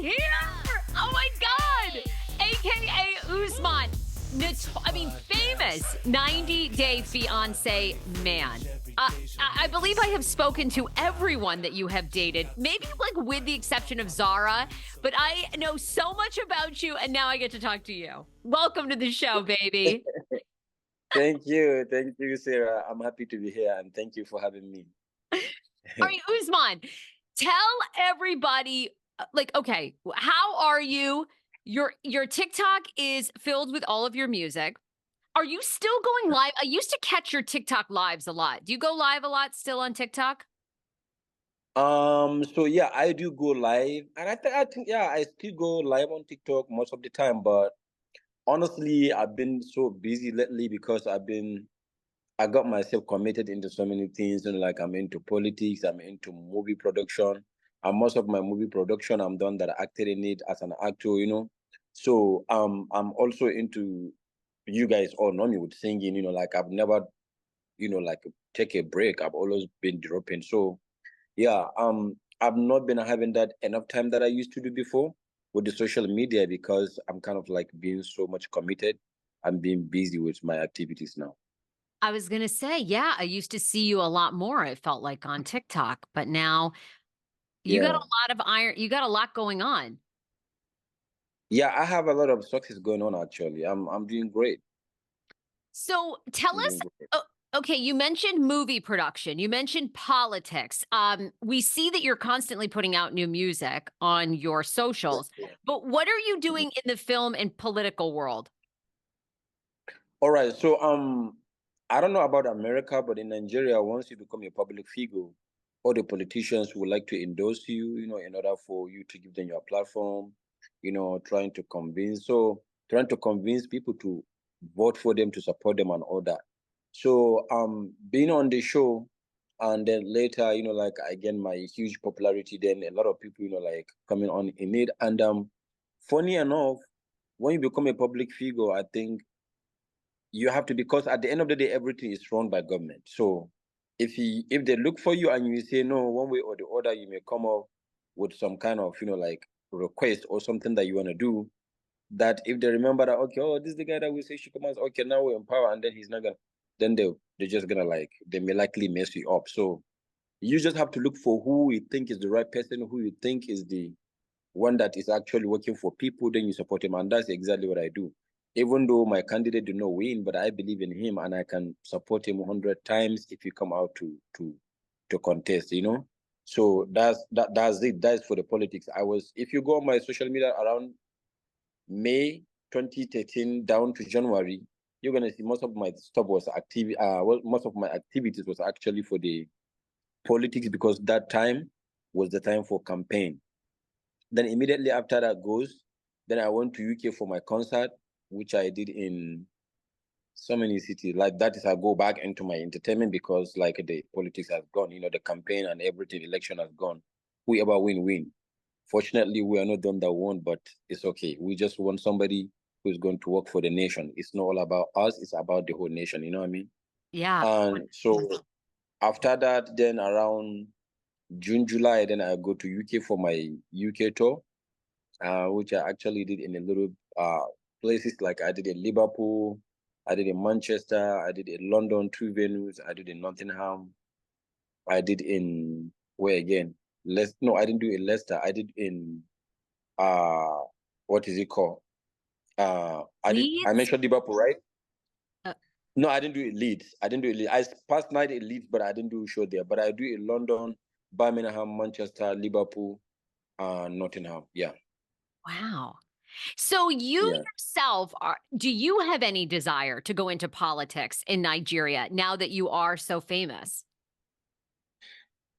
here. Oh my God. AKA Usman. Famous 90-day fiance man. I believe I have spoken to everyone that you have dated, maybe like with the exception of Zara, but I know so much about you, and now I get to talk to you. Welcome to the show, baby. Thank you, Sarah. I'm happy to be here, and thank you for having me. All right, Usman, tell everybody, okay, how are you? Your TikTok is filled with all of your music. Are you still going live? I used to catch your TikTok lives a lot. Do you go live a lot still on TikTok? So yeah, I do go live, and I think yeah, I still go live on TikTok most of the time. But honestly, I've been so busy lately because I got myself committed into so many things. Like I'm into politics, I'm into movie production, and most of my movie production, I'm done that I acted in it as an actor. So I'm also into, you guys all know me with singing. Like I've never, like take a break. I've always been dropping. So yeah, I've not been having that enough time that I used to do before with the social media because I'm kind of like being so much committed. I'm being busy with my activities now. I was going to say, yeah, I used to see you a lot more, it felt like on TikTok, but now you got a Yeah. lot of iron, you got a lot going on. Yeah, I have a lot of success going on actually. I'm doing great. So tell I'm us, doing great. okay, you mentioned movie production, you mentioned politics. We see that you're constantly putting out new music on your socials, but what are you Mhm. doing in the film and political world? All right. So I don't know about America, but in Nigeria, once you become a public figure, all the politicians would like to endorse you, in order for you to give them your platform, trying to convince people to vote for them, to support them and all that. So being on the show and then later, like I gain my huge popularity, then a lot of people, like coming on in it. And funny enough, when you become a public figure, I think you have to, because at the end of the day everything is run by government. So if they look for you and you say no, one way or the other, you may come up with some kind of like request or something that you want to do, that if they remember that, okay, oh, this is the guy that we say should come out, okay, now we're in power, and then he's not gonna, then they're just gonna, like, they may likely mess you up. So you just have to look for who you think is the right person, who you think is the one that is actually working for people, then you support him. And that's exactly what I do. Even though my candidate did not win, but I believe in him and I can support him 100 times if he come out to contest. So that's it. That's for the politics. If you go on my social media around May 2013 down to January, you're gonna see most of my stuff was active. Most of my activities was actually for the politics, because that time was the time for campaign. Then immediately after that goes, then I went to UK for my concert, which I did in so many cities. Like that is, I go back into my entertainment because like the politics has gone, the campaign and everything, election has gone. Whoever win. Fortunately, we are not them that won, but it's okay. We just want somebody who's going to work for the nation. It's not all about us, it's about the whole nation, you know what I mean? Yeah. And so after that, then around June, July, then I go to UK for my UK tour, which I actually did in a little places, like I did in Liverpool, I did in Manchester, I did in London, two venues, I did in Nottingham, I did in where again? No, I didn't do in Leicester. I did in uh what is it called? I Leeds? mentioned Liverpool, right? Uh, No, I didn't do it Leeds. I didn't do it Leeds. I passed night in Leeds, but I didn't do a show there. But I do it in London, Birmingham, Manchester, Liverpool, Nottingham. Yeah. wow. So you Yeah. yourself do you have any desire to go into politics in Nigeria now that you are so famous?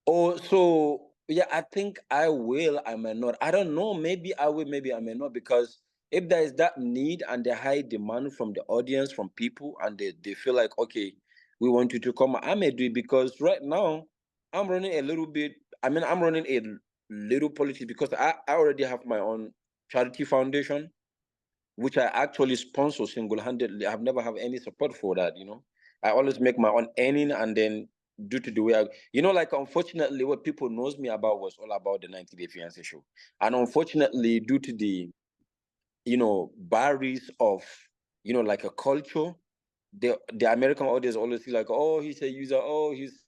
Oh, so yeah, I think I will. I may not. I don't know. Maybe I will. Maybe I may not. Because if there is that need and the high demand from the audience, from people, and they feel like, okay, we want you to come, I may do it. Because right now, I'm running a little bit. I mean, I'm running a little politics because I already have my own charity foundation, which I actually sponsor single handedly. I've never have any support for that. I always make my own earning, and then due to the way you know, like, unfortunately, what people knows me about was all about the 90-Day Fiancé show. And unfortunately, due to the, you know, barriers of, you know, like a culture, the American audience always feel like, oh, he's a user, oh, he's,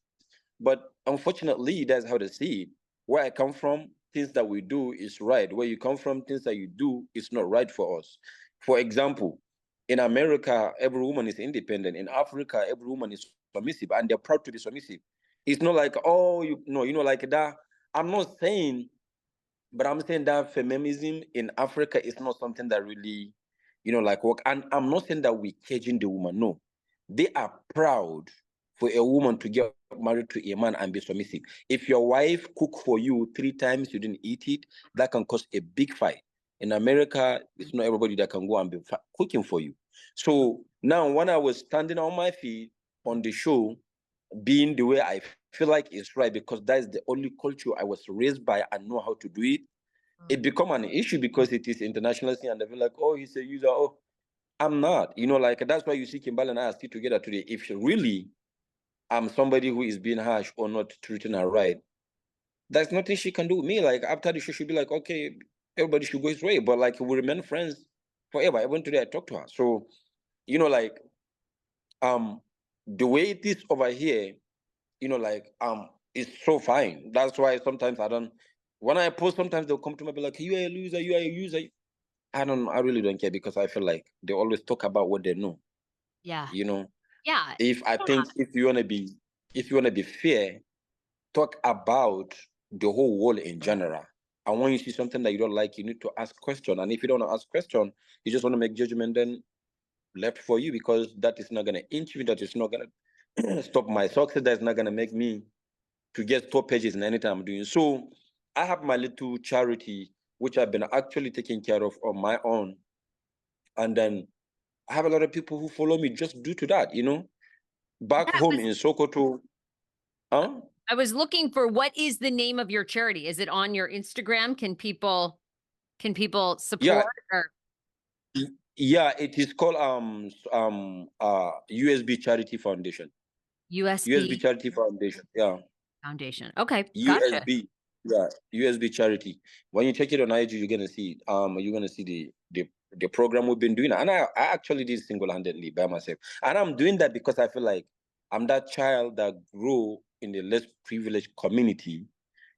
but unfortunately, that's how they see it. Where I come from, things that we do is right. Where you come from, things that you do is not right for us. For example, in America, every woman is independent. In Africa, every woman is submissive, and they're proud to be submissive. It's not like, oh, you know, like that. I'm not saying, but I'm saying that feminism in Africa is not something that really, you know, like work. And I'm not saying that we're caging the woman. No, they are proud for a woman to get married to a man and be submissive. If your wife cook for you 3 times, you didn't eat it, that can cause a big fight. In America, it's not everybody that can go and be cooking for you. So now, when I was standing on my feet on the show, being the way I feel like it's right, because that's the only culture I was raised by and know how to do it, it become an issue because it is international thing, and they feel like, oh, he's a user. Oh, I'm not. You know, like, that's why you see Kimberly and I are still together today. If she really I'm somebody who is being harsh or not treating her right, there's nothing she can do with me. Like, after the show, she'll be like, okay, everybody should go his way. But like, we remain friends forever. Even today I talk to her. So, you know, like, the way it is over here, you know, like, it's so fine. That's why sometimes I don't, when I post, sometimes they'll come to me and be like, you are a loser, you are a user. I really don't care, because I feel like they always talk about what they know. Yeah. You know, Yeah. if I Yeah. think if you wanna be fair, talk about the whole world in general. And when you see something that you don't like, you need to ask question. And if you don't want to ask question, you just want to make judgment, then left for you, because that is not gonna inch me, that is not gonna stop my success, that's not gonna make me to get top pages in anything I'm doing. So I have my little charity, which I've been actually taking care of on my own. And then I have a lot of people who follow me just due to that, you know. Back That home was in Sokoto, huh? I was looking for what is the name of your charity? Is it on your Instagram? Can people Yeah, support or yeah, it is called USB Charity Foundation. USB USB Charity Foundation. Yeah. Foundation? Okay, gotcha. USB. Yeah, USB Charity. When you check it on IG, you're gonna see you're gonna see the program we've been doing. And I actually did single-handedly by myself. And I'm doing that because I feel like I'm that child that grew in the less privileged community.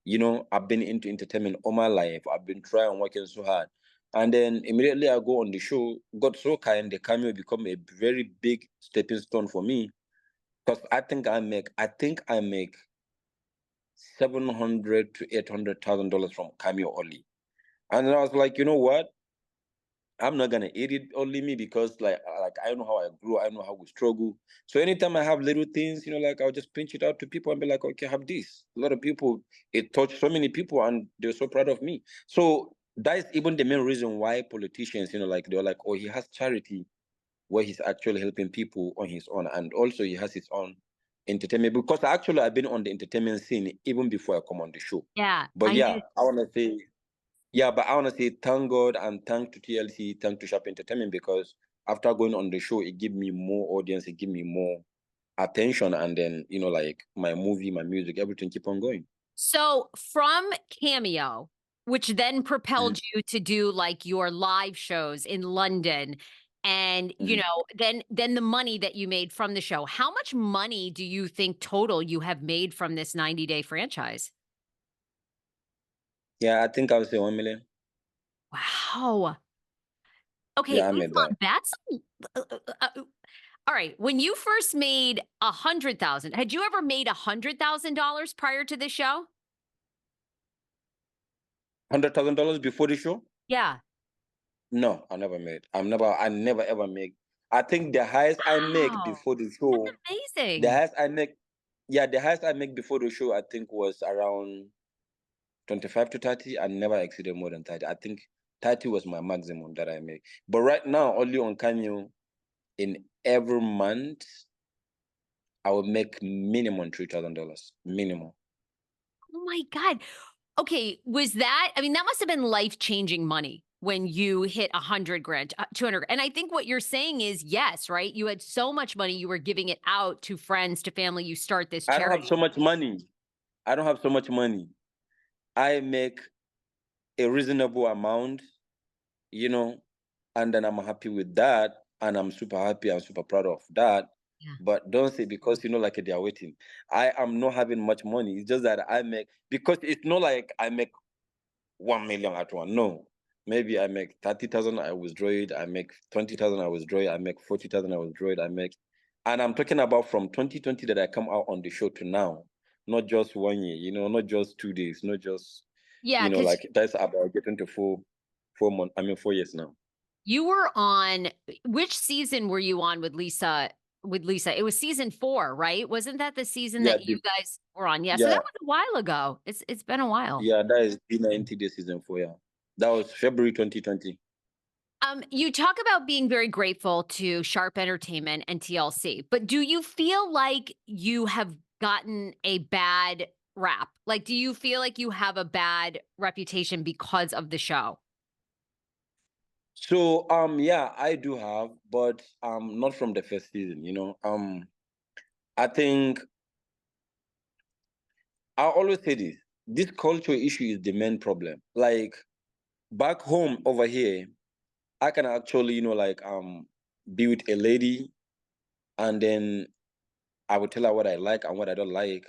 You know, I've been into entertainment all my life. I've been trying, working so hard. And then immediately I go on the show, got so kind, the cameo become a very big stepping stone for me. Because I think I make 700 to $800,000 from cameo only. And then I was like, you know what? I'm not gonna eat it only me, because like I know how I grew, I know how we struggle. So anytime I have little things, you know, like, I'll just pinch it out to people and be like, okay, have this. A lot of people, it touched so many people, and they're so proud of me. So that is even the main reason why politicians, you know, like, they're like, oh, he has charity where he's actually helping people on his own, and also he has his own entertainment. Because actually I've been on the entertainment scene even before I come on the show. Yeah, But I yeah, knew. I wanna say yeah, but I want to say thank God and thank to TLC, thank to Sharp Entertainment, because after going on the show, it gave me more audience, it gave me more attention, and then, you know, like, my movie, my music, everything keep on going. So from Cameo, which then Mhm, propelled you to do like your live shows in London, and mhm. then the money that you made from the show. How much money do you think total you have made from this 90-day franchise? Yeah, I think I would say 1 million. Wow. Okay, Yeah, I made that. Usman, that's all right. When you first made 100,000, had you ever made $100,000 prior to the show? $100,000 before the show? Yeah. No, I never made. I never ever make. I think the highest I make Wow. before the That's show, the amazing. highest I make, yeah, the highest I make before the show, I think, was around 25 to 30. I never exceeded more than 30. I think 30 was my maximum that I make. But right now, only on Cameo, in every month, I would make minimum $3,000. Minimum. Oh my God. Okay, was that I mean, that must have been life-changing money. when you hit 100 grand, 200. And I think what you're saying is yes, right? You had so much money, you were giving it out to friends, to family. You start this I don't have charity. so much money. I don't have so much money. I make a reasonable amount, you know, and then I'm happy with that. And I'm super happy and super proud of that. Yeah. But don't say because, like they are waiting. I am not having much money. It's just that I make, because it's not like I make 1 million at one. No. Maybe I make 30,000, I withdraw it. I make 20,000, I withdraw it. I make 40,000, I withdraw it. And I'm talking about from 2020 that I come out on the show to now, not just 1 year, not just 2 days, not just, Yeah, because like that's about getting to 4 months. 4 years now. you were on, which season were you on with Lisa? With Lisa, it was season 4, right? Wasn't that the season Yeah, that you guys were on? Yeah, so that yeah, was a while ago. It's been a while. yeah. That is B90 the season 4. Yeah, that was February 2020. You talk about being very grateful to Sharp Entertainment and TLC, but do you feel like you have gotten a bad rap? Like, do you feel like you have a bad reputation because of the show? So yeah, I do have, but not from the first season. I think I always say this culture issue is the main problem. Like back home over here, I can actually, like be with a lady, and then I will tell her what I like and what I don't like,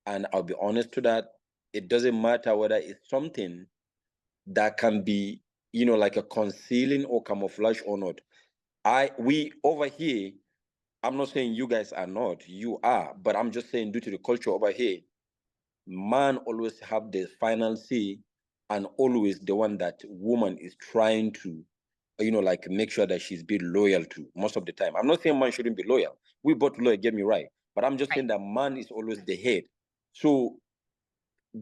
and I'll be honest to that. It doesn't matter whether it's something that can be, like a concealing or camouflage or not. We over here, I'm not saying you guys are not, you are, but I'm just saying due to the culture over here, man always have the final say, and always the one that woman is trying to, like make sure that she's being loyal to most of the time. I'm not saying man shouldn't be loyal. We both loyal, get me right. But I'm just Right. saying that man is always the head. So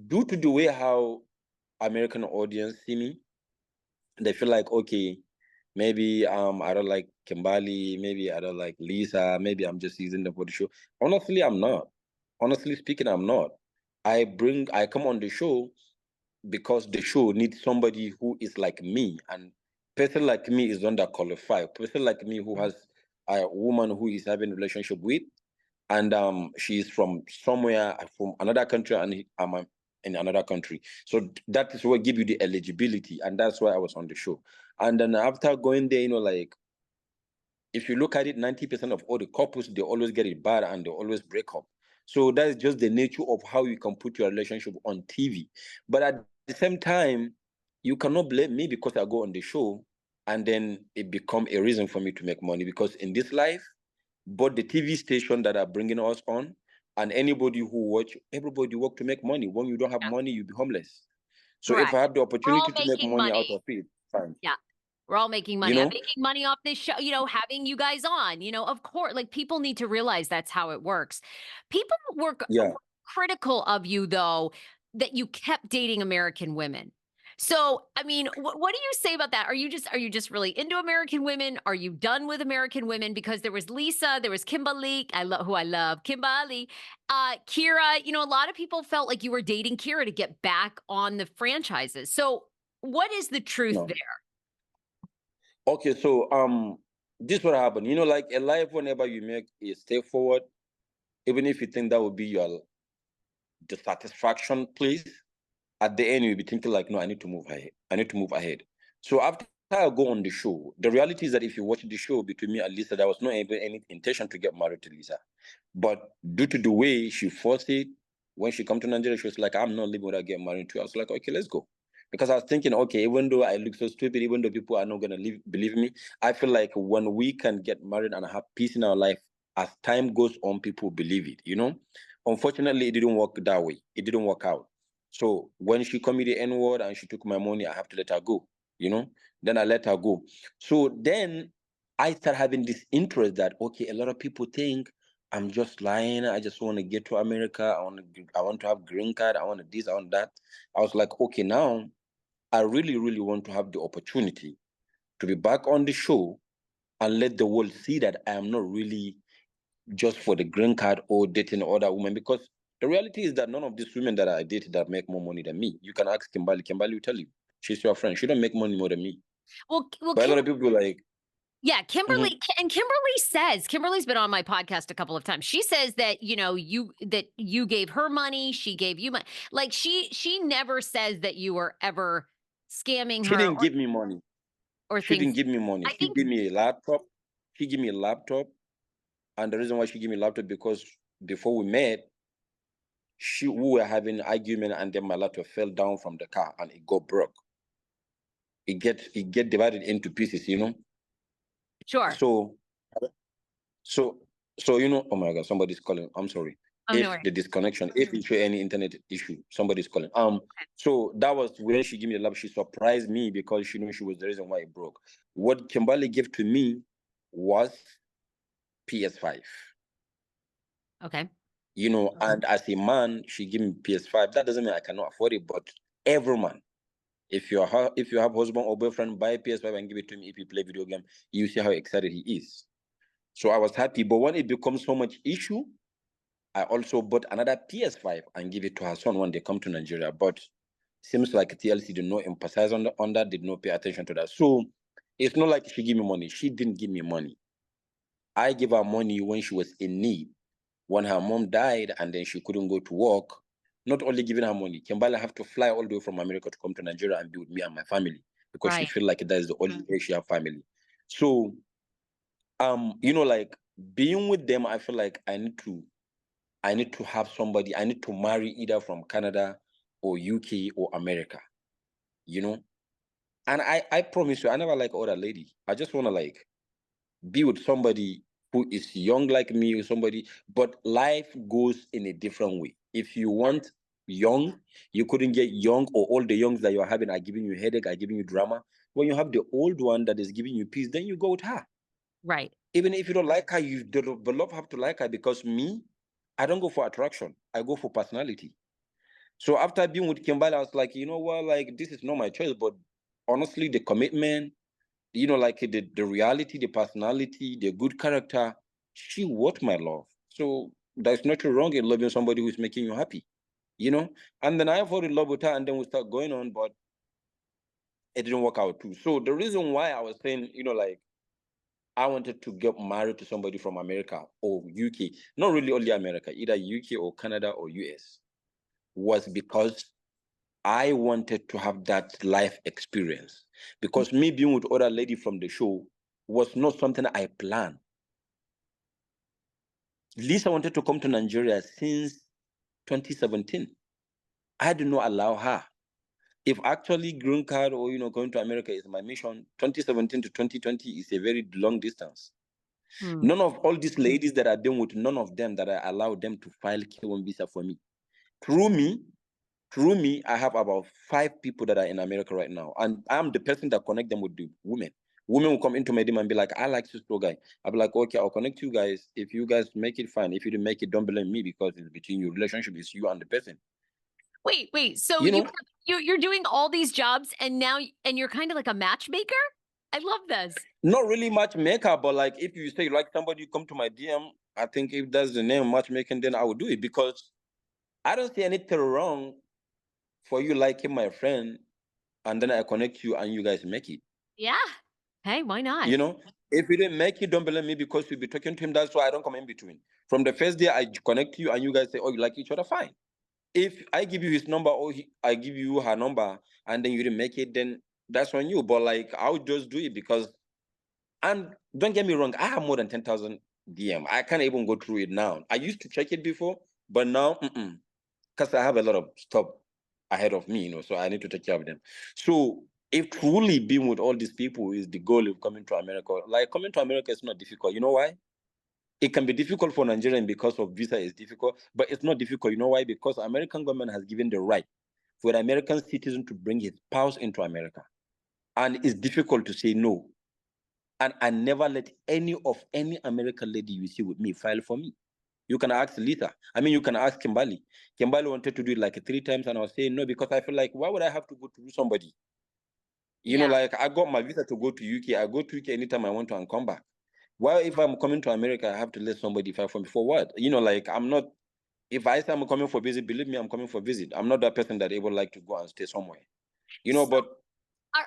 due to the way how American audience see me, they feel like, okay, maybe I don't like Kimberly, maybe I don't like Lisa, maybe I'm just using them for the show. Honestly, I'm not. Honestly speaking, I'm not. I come on the show because the show needs somebody who is like me, and person like me is underqualified. Person like me who Mm. has a woman who is having a relationship with, and she's from somewhere, from another country, and I'm in another country. So that is what give you the eligibility, and that's why I was on the show. And then after going there, like if you look at it, 90% of all the couples, they always get it bad and they always break up. So that's just the nature of how you can put your relationship on TV. But at the same time, you cannot blame me because I go on the show and then it become a reason for me to make money. Because in this life, both the TV station that are bringing us on and anybody who watch, everybody work to make money. When you don't have Yeah, money, you be homeless. So if I correct. have the We're all opportunity to make making money out money. of it, fine. Yeah. We're all making You money. I'm know? making money off this show, having you guys on, of course, like people need to realize that's how it works. People were Yeah. critical of you though, that you kept dating American women. So, I mean, what do you say about that? Are you just really into American women? Are you done with American women? Because there was Lisa, there was Kimberly, who I love, Kimberly, Keira. A lot of people felt like you were dating Keira to get back on the franchises. So, what is the truth No. there? Okay, so this what happened. Like a life, whenever you make a step forward, even if you think that would be your the satisfaction place, at the end you'll be thinking like, no, I need to move ahead. I need to move ahead. So after I go on the show, the reality is that if you watch the show between me and Lisa, there was no even any intention to get married to Lisa. But due to the way she forced it, when she come to Nigeria, she was like, I'm not living without getting married to you. I was like, okay, let's go. Because I was thinking, okay, even though I look so stupid, even though people are not gonna believe me, I feel like when we can get married and have peace in our life, as time goes on, people believe it. Unfortunately, it didn't work that way. It didn't work out. So when she called me the N-word and she took my money, I have to let her go. Then I let her go. So then I start having this interest that, okay, a lot of people think I'm just lying. I just want to get to America. I want to have green card. I want this, I want that. I was like, okay, now I really, really want to have the opportunity to be back on the show and let the world see that I am not really just for the green card or dating other women. Because the reality is that none of these women that I dated that make more money than me. You can ask Kimberly. Kimberly will tell you. She's your friend. She don't make money more than me. Well, But a lot of people like, yeah, Kimberly, mhm. and Kimberly's been on my podcast a couple of times. She says that, you gave her money, she gave you money. Like she never says that you were ever scamming She her didn't give me money. or She things. didn't give me money. I She think gave me a laptop. She gave me a laptop. And the reason why she gave me a laptop, because before we met, we were having an argument, and then my laptop fell down from the car and it got broke. It get divided into pieces, sure. So so oh my god, somebody's calling. I'm sorry. Oh, no If worries. the disconnection, if it's any internet issue, somebody's calling. Okay. So that was when she gave me the laptop. She surprised me because she knew she was the reason why it broke. What Kimberly gave to me was PS5. Okay. And as a man, she gave me PS5. That doesn't mean I cannot afford it, but every man, if you have husband or boyfriend, buy PS5 and give it to me. If you play video game, you see how excited he is. So I was happy. But when it becomes so much issue, I also bought another PS5 and give it to her son when they come to Nigeria. But seems like TLC did not emphasize on that, did not pay attention to that. So it's not like she gave me money. She didn't give me money. I gave her money when she was in need. When her mom died and then she couldn't go to work, not only giving her money, Kimberly have to fly all the way from America to come to Nigeria and be with me and my family because she Right. feel like that is the only way she have family. So, like being with them, I feel like I need to have somebody. I need to marry either from Canada or UK or America. And I promise you, I never like other lady. I just want to like be with somebody who is young like me, or somebody, but life goes in a different way. If you want young, you couldn't get young, or all the youngs that you're having are giving you headache, are giving you drama. When you have the old one that is giving you peace, then you go with her. Right. Even if you don't like her, the love have to like her, because me, I don't go for attraction. I go for personality. So after being with Kimberly, I was like, you know what, like this is not my choice, but honestly, the commitment, like the reality, the personality, the good character, she worth my love. So there's nothing wrong in loving somebody who's making you happy, And then I fall in love with her, and then we start going on, but it didn't work out too. So the reason why I was saying, like I wanted to get married to somebody from America or UK, not really only America, either UK or Canada or US, was because I wanted to have that life experience, because me being with other lady from the show was not something I planned. Lisa wanted to come to Nigeria since 2017. I did not allow her. If actually green card or going to America is my mission, 2017 to 2020 is a very long distance. None of all these ladies that I've been with, none of them that I allowed them to file K1 visa for me. Through me, I have about 5 people that are in America right now. And I'm the person that connect them with the women. Women will come into my DM and be like, I like this guy. I'll be like, okay, I'll connect you guys. If you guys make it, fine. If you didn't make it, don't blame me, because it's between your relationship, is you and the person. Wait. So You know, you're doing all these jobs and you're kind of like a matchmaker? I love this. not really matchmaker, but like if you say you like somebody, you come to my DM. I think if that's the name matchmaking, then I will do it, because I don't see anything wrong for you liking my friend, and then I connect you and you guys make it. Yeah. Hey, why not? If you didn't make it, don't blame me, because you'll be talking to him. That's why I don't come in between. From the first day I connect you and you guys say, oh, you like each other, fine. If I give you his number, or I give you her number, and then you didn't make it, then that's on you. But like, I'll just do it because, and don't get me wrong, I have more than 10,000 DM. I can't even go through it now. I used to check it before, but now, because I have a lot of stuff ahead of me, so I need to take care of them. So if truly being with all these people is the goal of coming to America, like coming to America is not difficult. You know why? It can be difficult for Nigerian because of visa is difficult, but it's not difficult. You know why? Because American government has given the right for an American citizen to bring his spouse into America. And it's difficult to say no. And I never let any American lady you see with me file for me. You can ask Lisa. I mean, you can ask Kimberly. Kimberly wanted to do it like 3 times, and I was saying no, because I feel like, why would I have to go to somebody? Like I got my visa to go to UK. I go to UK anytime I want to and come back. Why, if I'm coming to America, I have to let somebody file for me for what? Like I'm not. If I say I'm coming for visit, believe me, I'm coming for visit. I'm not that person that able like to go and stay somewhere. So, But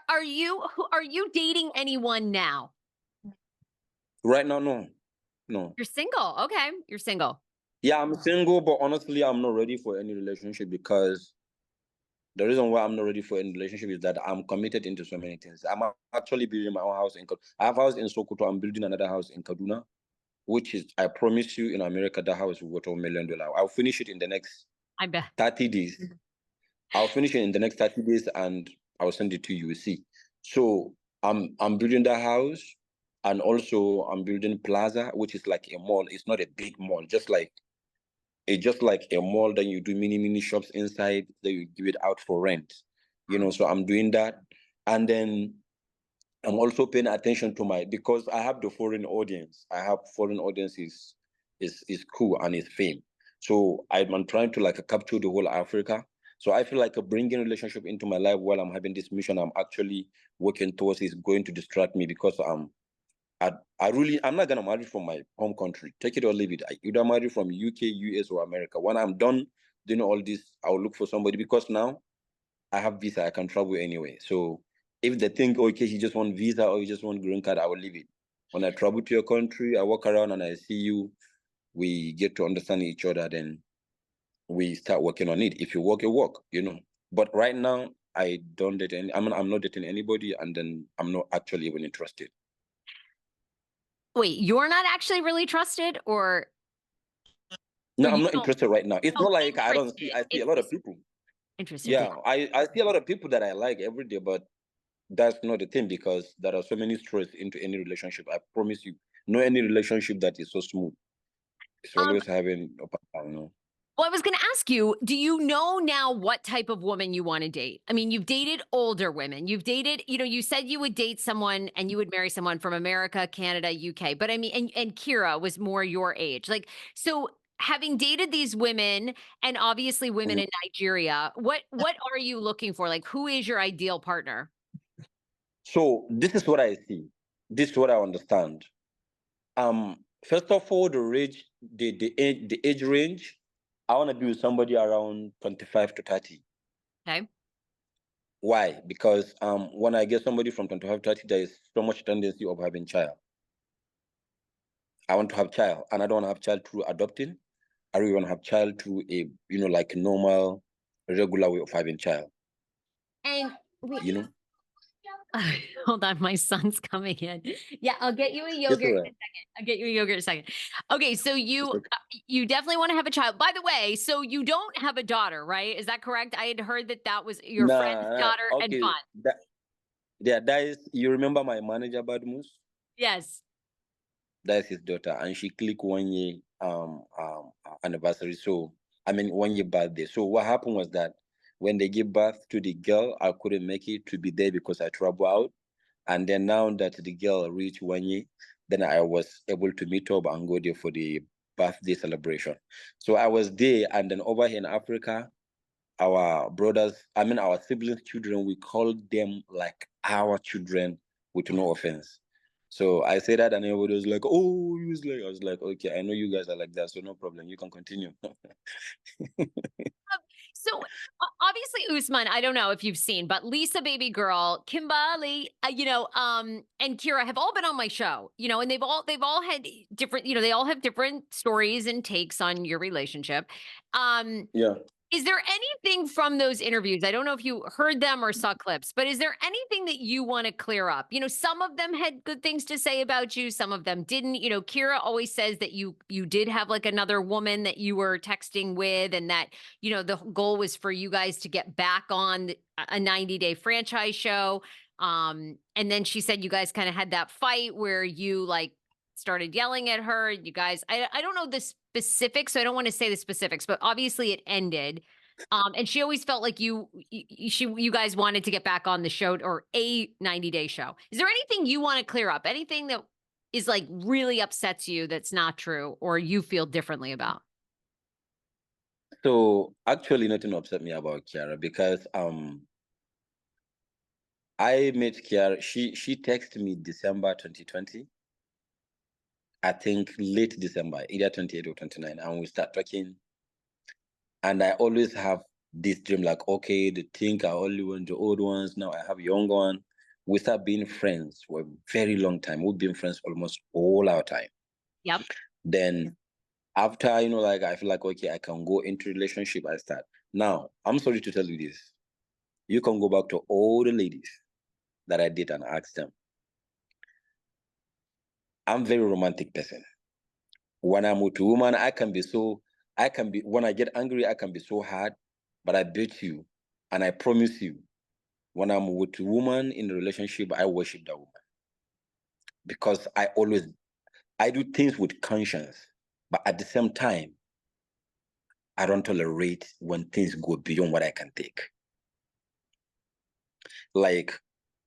Are you dating anyone now? Right now, no, no. You're single. Okay, you're single. Yeah, I'm single, but honestly, I'm not ready for any relationship because the reason why I'm not ready for any relationship is that I'm committed into so many things. I'm actually building my own house I have a house in Sokoto. I'm building another house in Kaduna, which is, I promise you, in America, that house will go to $1 million. I'll finish it in the next I bet. 30 days. I'll finish it in the next 30 days and I'll send it to you. You see. So I'm building that house, and also I'm building Plaza, which is like a mall. It's not a big mall, just like a mall. Then you do mini shops inside. Then you give it out for rent. So I'm doing that, and then I'm also paying attention to because I have the foreign audience. I have foreign audience is cool and is fame. So I'm trying to like capture the whole Africa. So I feel like bringing relationship into my life while I'm having this mission I'm actually working towards is going to distract me because I'm not gonna marry from my home country. Take it or leave it. I either marry from UK, US, or America. When I'm done doing all this, I'll look for somebody because now I have visa. I can travel anyway. So if they think, okay, you just want visa or you just want green card, I will leave it. When I travel to your country, I walk around and I see you, we get to understand each other, then we start working on it. If you work, you work. But right now, I don't date I'm not dating anybody, and then I'm not actually even interested. Wait, you're not actually really trusted, or No, I'm you not don't? interested right now. It's Oh, not like interested. I see a lot of people. Interested. Yeah, I see a lot of people that I like every day, but that's not the thing because there are so many stress into any relationship. I promise you, no any relationship that is so smooth. It's Um, always having up and down. well, I was going to ask you, do you know now what type of woman you want to date? I mean, you've dated older women. You've dated, you said you would date someone and you would marry someone from America, Canada, UK. But I mean, and Keira was more your age. Like, so having dated these women and obviously women Mhm. in Nigeria, what are you looking for? Like, who is your ideal partner? So this is what I see. This is what I understand. First of all, the age range. I want to be with somebody around 25 to 30. Okay. Why? Because when I get somebody from 25 to 30, there is so much tendency of having child. I want to have child, and I don't want to have child through adopting. I really want to have child through a like normal, regular way of having child. And wait, You know, hold on, my son's coming in. Yeah, I'll get you a it's yogurt all in a right. second. I'll get you a yogurt in a second. Okay, so It's you okay. you definitely want to have a child. By the way, so you don't have a daughter, right? Is that correct? I had heard that that was your friend's Nah, daughter and okay. fun. That is. You remember my manager Badmus? Yes. That's his daughter, and she clicked 1 year anniversary. So I mean 1 year birthday. So what happened was that when they gave birth to the girl, I couldn't make it to be there because I travel out. And then now that the girl reached 1 year, then I was able to meet up and go there for the birthday celebration. So I was there, and then over here in Africa, our brothers, I mean our siblings' children, we call them like our children with no offense. So I say that, and everybody was like, "Oh, he was like," I was like, "Okay, I know you guys are like that, so no problem. You can continue." So obviously Usman, I don't know if you've seen, but Lisa Babygirl, Kimberly, and Keira have all been on my show, and they've all had different, they all have different stories and takes on your relationship. Um, Yeah. Is there anything from those interviews? I don't know if you heard them or saw clips, but is there anything that you want to clear up? Some of them had good things to say about you, some of them didn't. Keira always says that you did have like another woman that you were texting with, and that, the goal was for you guys to get back on a 90-day franchise show. And then she said you guys kind of had that fight where you like started yelling at her. You guys, I don't know the specifics, so I don't want to say the specifics, but obviously it ended. And she always felt like you guys wanted to get back on the show or a 90-day show. Is there anything you want to clear up? Anything that is like really upsets you that's not true or you feel differently about? So actually, nothing upset me about Kiara because I met Kiara. She texted me December 2020. I think late December, either 28 or 29, and we start talking. And I always have this dream, like, okay, they think I only want the old ones. Now I have a young one. We start being friends for a very long time. We've been friends almost all our time. Yep. Then after, you know, like I feel like, okay, I can go into relationship, I start. Now, I'm sorry to tell you this. You can go back to all the ladies that I did and ask them. I'm very romantic person. When I'm with a woman, when I get angry, I can be so hard, but I bet you, and I promise you, when I'm with a woman in a relationship, I worship that woman because I do things with conscience, but at the same time, I don't tolerate when things go beyond what I can take. Like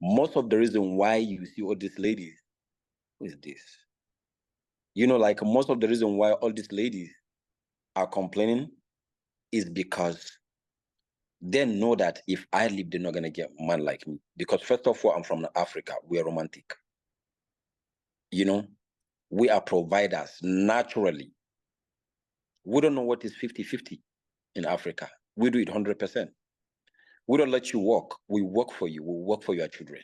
most of the reason why you see all these ladies, who is this? You know, like most of the reason why all these ladies are complaining is because they know that if I leave, they're not gonna get a man like me. Because first of all, I'm from Africa. We are romantic. You know, we are providers naturally. We don't know what is 50-50 in Africa. We do it 100%. We don't let you work. We work for you. We work for your children.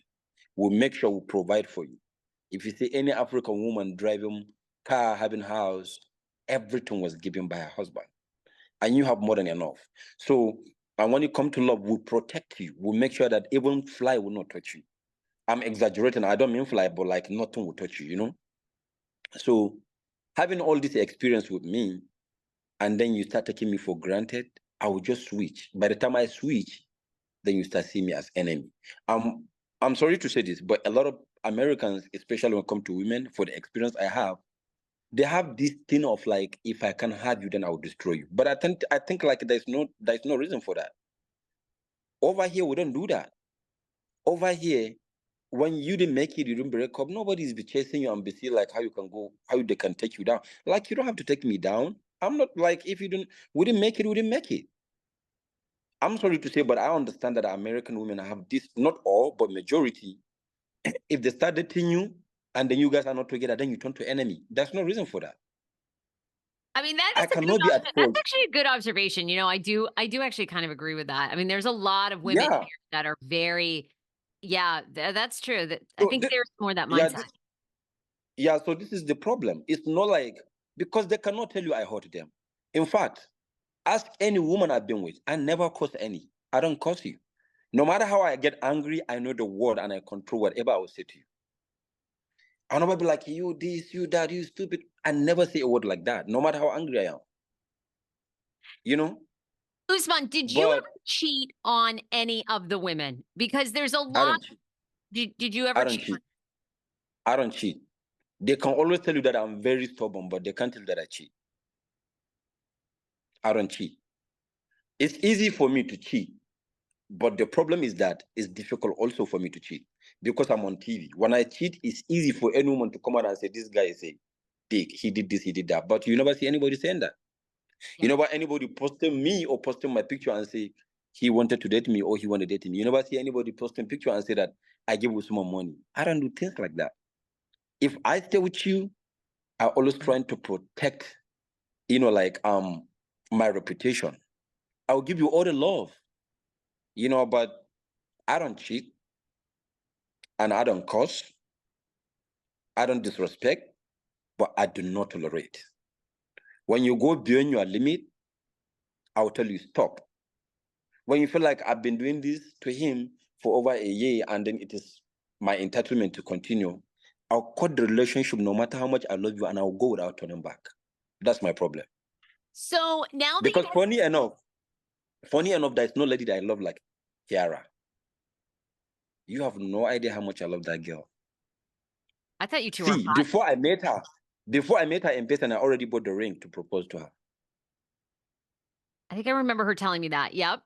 We make sure we provide for you. If you see any African woman driving car, having house, everything was given by her husband. And you have more than enough. So, and when you come to love, we protect you. We make sure that even fly will not touch you. I'm exaggerating. I don't mean fly, but like nothing will touch you, you know? So having all this experience with me, and then you start taking me for granted, I will just switch. By the time I switch, then you start seeing me as enemy. I'm sorry to say this, but a lot of Americans, especially when it comes to women, for the experience I have, they have this thing of like, if I can have you, then I will destroy you. But I think like there's no reason for that. Over here, we don't do that. Over here, when you didn't make it, you didn't break up, nobody's be chasing you and be see like how they can take you down. Like you don't have to take me down. I'm not like if you didn't we didn't make it, we didn't make it. I'm sorry to say, but I understand that American women have this, not all, but majority. If they start dating you and then you guys are not together, then you turn to enemy. There's no reason for that. I mean, that is I a good cannot be at that's fault. actually a good observation. You know, I do actually kind of agree with that. I mean, there's a lot of women Yeah. here that are very yeah, that's true. That I So think there's more that yeah, mindset. so this is the problem. It's not like because they cannot tell you I hurt them. In fact, ask any woman I've been with. I never curse any. I don't curse you. No matter how I get angry, I know the word and I control whatever I will say to you. I'll never be like, you this, you that, you stupid. I never say a word like that, no matter how angry I am. You know? Usman, did you But ever cheat on any of the women? Because there's a I lot. don't cheat. Did you ever I don't cheat on? cheat. I don't cheat. They can always tell you that I'm very stubborn, but they can't tell you that I cheat. I don't cheat. It's easy for me to cheat, but the problem is that it's difficult also for me to cheat because I'm on TV. When I cheat, it's easy for any woman to come out and say, this guy is a dick. He did this, he did that. But you never see anybody saying that. You Yeah. never anybody posting me or posting my picture and say he wanted to date me or he wanted to date me. You never see anybody posting picture and say that I give Usman money. I don't do things like that. If I stay with you, I always trying to protect, like my reputation. I'll give you all the love, but I don't cheat and I don't curse. I don't disrespect, but I do not tolerate. When you go beyond your limit, I'll tell you stop. When you feel like I've been doing this to him for over a year and then it is my entitlement to continue, I'll cut the relationship no matter how much I love you and I'll go without turning back. That's my problem. So now that you Because funny enough, there's no lady that I love like Kiara. You have no idea how much I love that girl. I thought you two were See, hot. before I met her in person, I already bought the ring to propose to her. I think I remember her telling me that. Yep.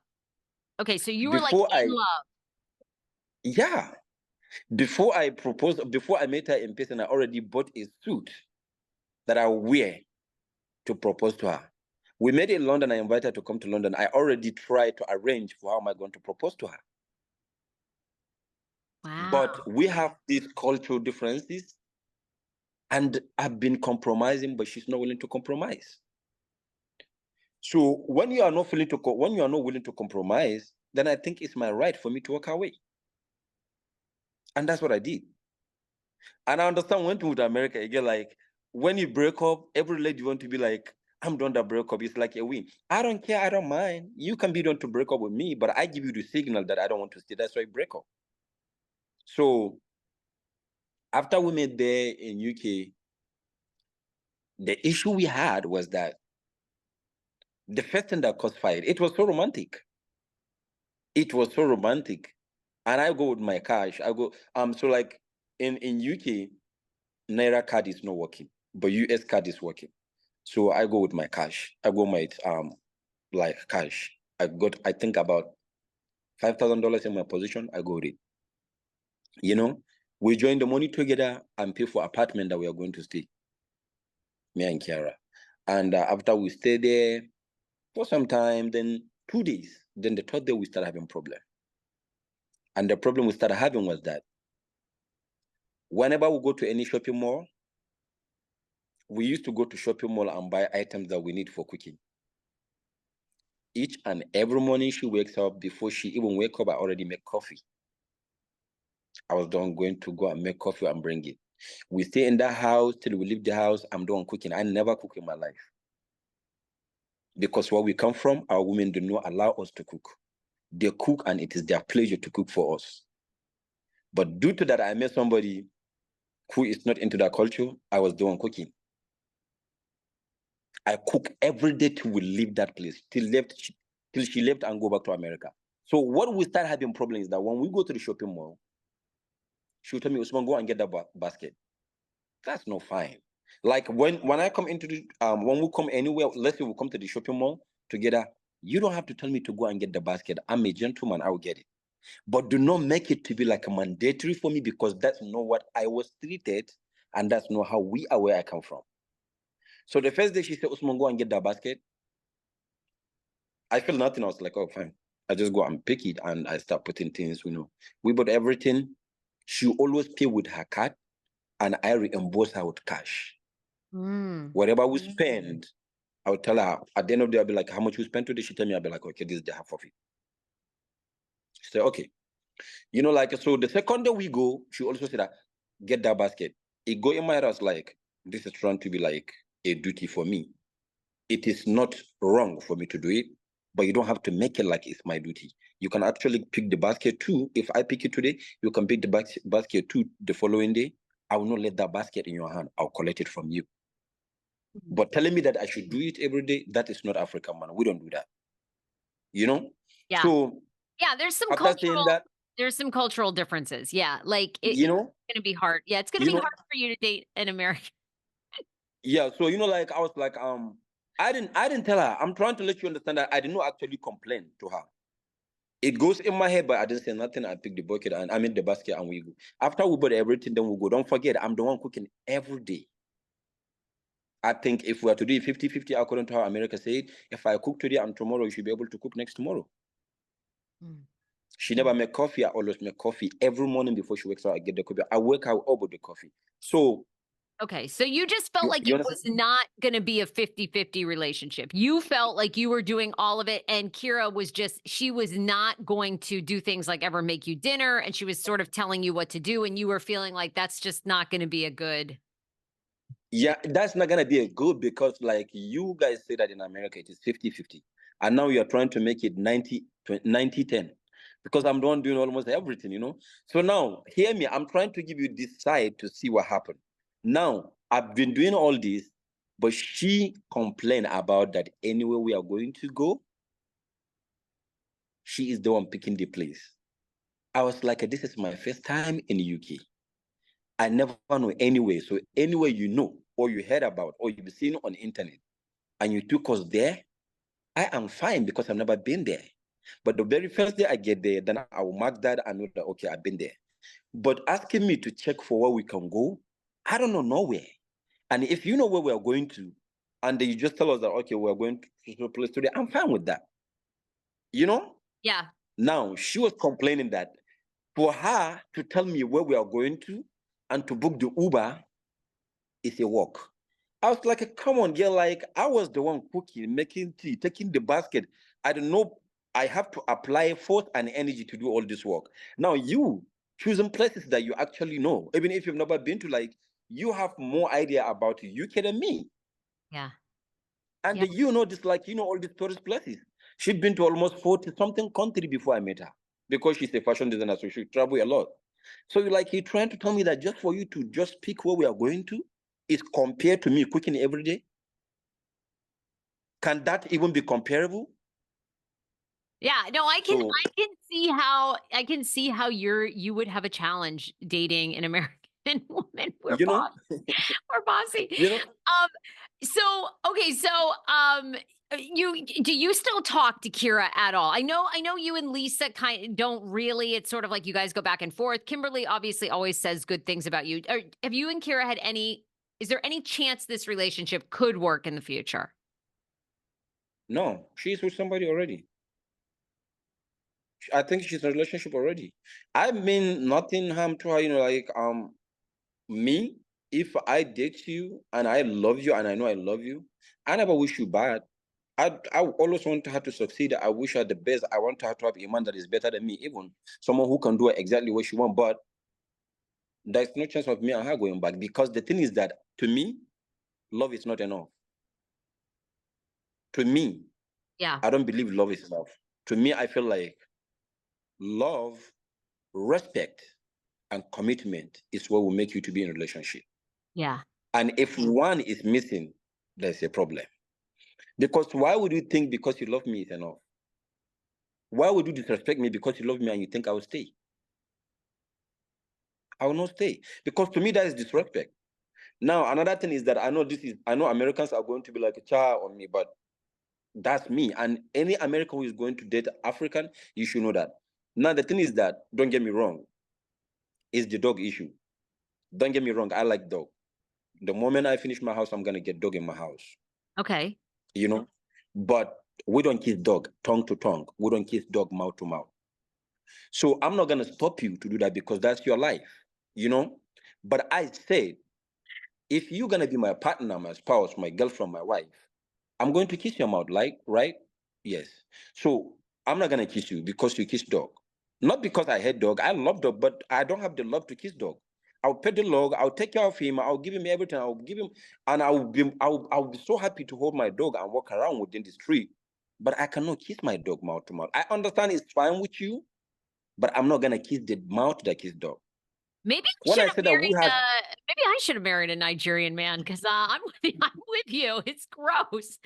Okay, so you were like Before in I, love. yeah, before I met her in person, I already bought a suit that I wear to propose to her. We met in London. I invited her to come to London. I already tried to arrange for how am I going to propose to her. Wow. But we have these cultural differences, and I've been compromising, but she's not willing to compromise. So when you are not when you are not willing to compromise, then I think it's my right for me to walk away. And that's what I did. And I understand when to move to America, again, like when you break up, every lady want to be like, I'm done to break up. It's like a win. I don't care. I don't mind. You can be done to break up with me, but I give you the signal that I don't want to stay. That's why I break up. So after we met there in UK, the issue we had was that the first thing that caused fight, it was so romantic. It was so romantic. And I go with my cash. I go, so like in UK, Naira card is not working, but US card is working. So I go with my cash. I go with like cash. I think about $5,000 in my position. I go with it. You know, we join the money together and pay for apartment that we are going to stay. Me and Keira. And after we stay there for some time, then 2 days, then the third day we start having problem. And the problem we started having was that whenever we go to any shopping mall, we used to go to shopping mall and buy items that we need for cooking. Each and every morning she wakes up, before she even wake up, I already make coffee. I was done going to go and make coffee and bring it. We stay in that house till we leave the house. I'm done cooking. I never cook in my life. Because where we come from, our women do not allow us to cook. They cook and it is their pleasure to cook for us. But due to that, I met somebody who is not into that culture. I was doing cooking. I cook every day till we leave that place, till she left and go back to America. So what we start having problems is that when we go to the shopping mall, she'll tell me, Usman, go and get that basket. That's not fine. Like when I come into the when we come anywhere, let's say we come to the shopping mall together, you don't have to tell me to go and get the basket. I'm a gentleman, I will get it. But do not make it to be like a mandatory for me, because that's not what I was treated, and that's not how we are where I come from. So the first day she said, Usman, go and get that basket. I feel nothing. I was like, oh, fine. I just go and pick it and I start putting things, We bought everything. She always pay with her card and I reimburse her with cash. Whatever we spend, I would tell her at the end of the day, I'll be like, how much you spent today? She tell me, I'll be like, okay, this is the half of it. She said, okay. So the second day we go, she also said that, get that basket. It go in my head, I was like, this is trying to be like a duty for me. It is not wrong for me to do it, but you don't have to make it like it's my duty. You can actually pick the basket too. If I pick it today, you can pick the basket too the following day. I will not let that basket in your hand. I'll collect it from you. But telling me that I should do it every day, that is not African, man. We don't do that. Yeah. So yeah, there's some cultural differences. Yeah. Like it's going to be hard. Yeah, it's going to be hard for you to date an American. Yeah. So like I was like, I didn't tell her. I'm trying to let you understand that I did not actually complain to her. It goes in my head, but I didn't say nothing. I picked the bucket and I made the basket and we go. After we bought everything, then we go. Don't forget, I'm the one cooking every day. I think if we are to do 50-50, according to how America said, if I cook today and tomorrow, you should be able to cook next tomorrow. She never make coffee. I always make coffee every morning before she wakes up. I get the coffee. I wake up over the coffee. So okay, so you just felt like it was not going to be a 50-50 relationship. You felt like you were doing all of it, and Keira was she was not going to do things like ever make you dinner, and she was sort of telling you what to do, and you were feeling like that's just not going to be a good. Yeah, that's not going to be a good, because like you guys say that in America, it is 50-50. And now you're trying to make it 90-10. Because I'm the one doing almost everything, So now, hear me. I'm trying to give you this side to see what happened. Now, I've been doing all this, but she complained about that anywhere we are going to go, she is the one picking the place. I was like, this is my first time in the UK. I never know anyway. So anywhere or you heard about, or you've seen on the internet, and you took us there, I am fine because I've never been there. But the very first day I get there, then I will mark that and know that, okay, I've been there. But asking me to check for where we can go, I don't know nowhere. And if you know where we are going to, and you just tell us that, okay, we're going to a place today, I'm fine with that. Yeah. Now, she was complaining that for her to tell me where we are going to and to book the Uber is a walk. I was like, come on, girl. Like, I was the one cooking, making tea, taking the basket. I don't know. I have to apply force and energy to do all this work. Now, you choosing places that you actually know, even if you've never been to, like, you have more idea about the UK than me. Yeah. And Yeah. you know this, like, you know, all these tourist places. She'd been to almost 40 something country before I met her because she's a fashion designer, so she travel a lot. So you're trying to tell me that just for you to just pick where we are going to is compared to me cooking every day? Can that even be comparable? Yeah, no, So, I can see how you would have a challenge dating an American woman. you know, We're bossy. you know, So okay, you do you still talk to Keira at all? I know you and Lisa kind don't really. It's sort of like you guys go back and forth. Kimberly obviously always says good things about you. Have you and Keira had any? Is there any chance this relationship could work in the future? no, she's with somebody already. I think she's in a relationship already. I mean nothing harm to her, you know, like me, if I date you and I love you and I know I love you, I never wish you bad. I always want her to succeed. I wish her the best. I want her to have a man that is better than me, even someone who can do exactly what she wants. But there's no chance of me and her going back because the thing is that to me, love is not enough. To me, Yeah, I don't believe love is enough. To me, I feel like love, respect, and commitment is what will make you to be in a relationship. yeah, And if one is missing, there's a problem. Because why would you think because you love me is enough? Why would you disrespect me because you love me and you think I will stay? I will not stay. Because to me, that is disrespect. Now, another thing is that I know Americans are going to be like a child on me, but that's me. And any American who is going to date African, you should know that. Now, the thing is that, don't get me wrong, is the dog issue. Don't get me wrong, I like dog. The moment I finish my house, I'm gonna get dog in my house. okay, You know? But we don't kiss dog tongue to tongue. We don't kiss dog mouth to mouth. So I'm not gonna stop you to do that because that's your life, you know? But I said, if you're gonna be my partner, my spouse, my girlfriend, my wife, I'm going to kiss your mouth, like, right? Yes. So I'm not gonna kiss you because you kiss dog. Not because I hate dog. I love dog, but I don't have the love to kiss dog. I'll pet the dog, I'll take care of him, I'll give him everything, I'll give him, and I'll be so happy to hold my dog and walk around within the street. But I cannot kiss my dog mouth to mouth. I understand it's fine with you, but I'm not gonna kiss the mouth that kiss dog. maybe I When should I have said that we had, maybe I should have married a Nigerian man because I'm I'm with you. It's gross.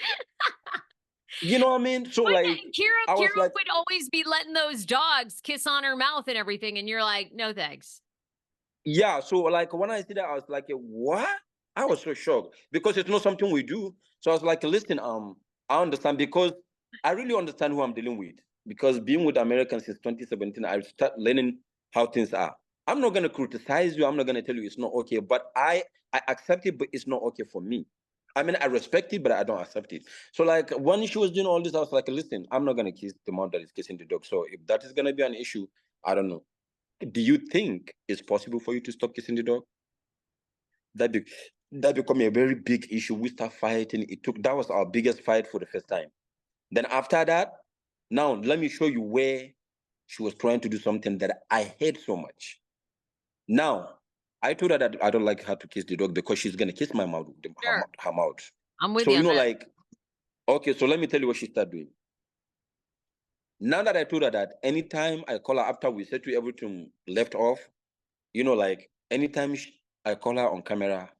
you know what I mean? So But like, I Kira was like, would always be letting those dogs kiss on her mouth and everything, and you're like, no thanks. yeah. So like when I said that, I was like, what? I was so shocked because it's not something we do. So I was like, listen, I understand because I really understand who I'm dealing with because being with Americans since 2017, I start learning how things are. I'm not gonna criticize you. I'm not gonna tell you it's not okay, but I accept it, but it's not okay for me. I mean, I respect it, but I don't accept it. So like when she was doing all this, I was like, listen, I'm not gonna kiss the mouth that is kissing the dog. So if that is gonna be an issue, I don't know. Do you think it's possible for you to stop kissing the dog? That be, that become a very big issue. We start fighting. That was our biggest fight for the first time. Then after that, now let me show you where she was trying to do something that I hate so much. Now, I told her that I don't like her to kiss the dog because she's gonna kiss my mouth, Sure, her mouth. I'm with So you you on know, that. like, okay, so let me tell you what she started doing. Now that I told her that anytime I call her after we settle everything left off, you know, like anytime I call her on camera,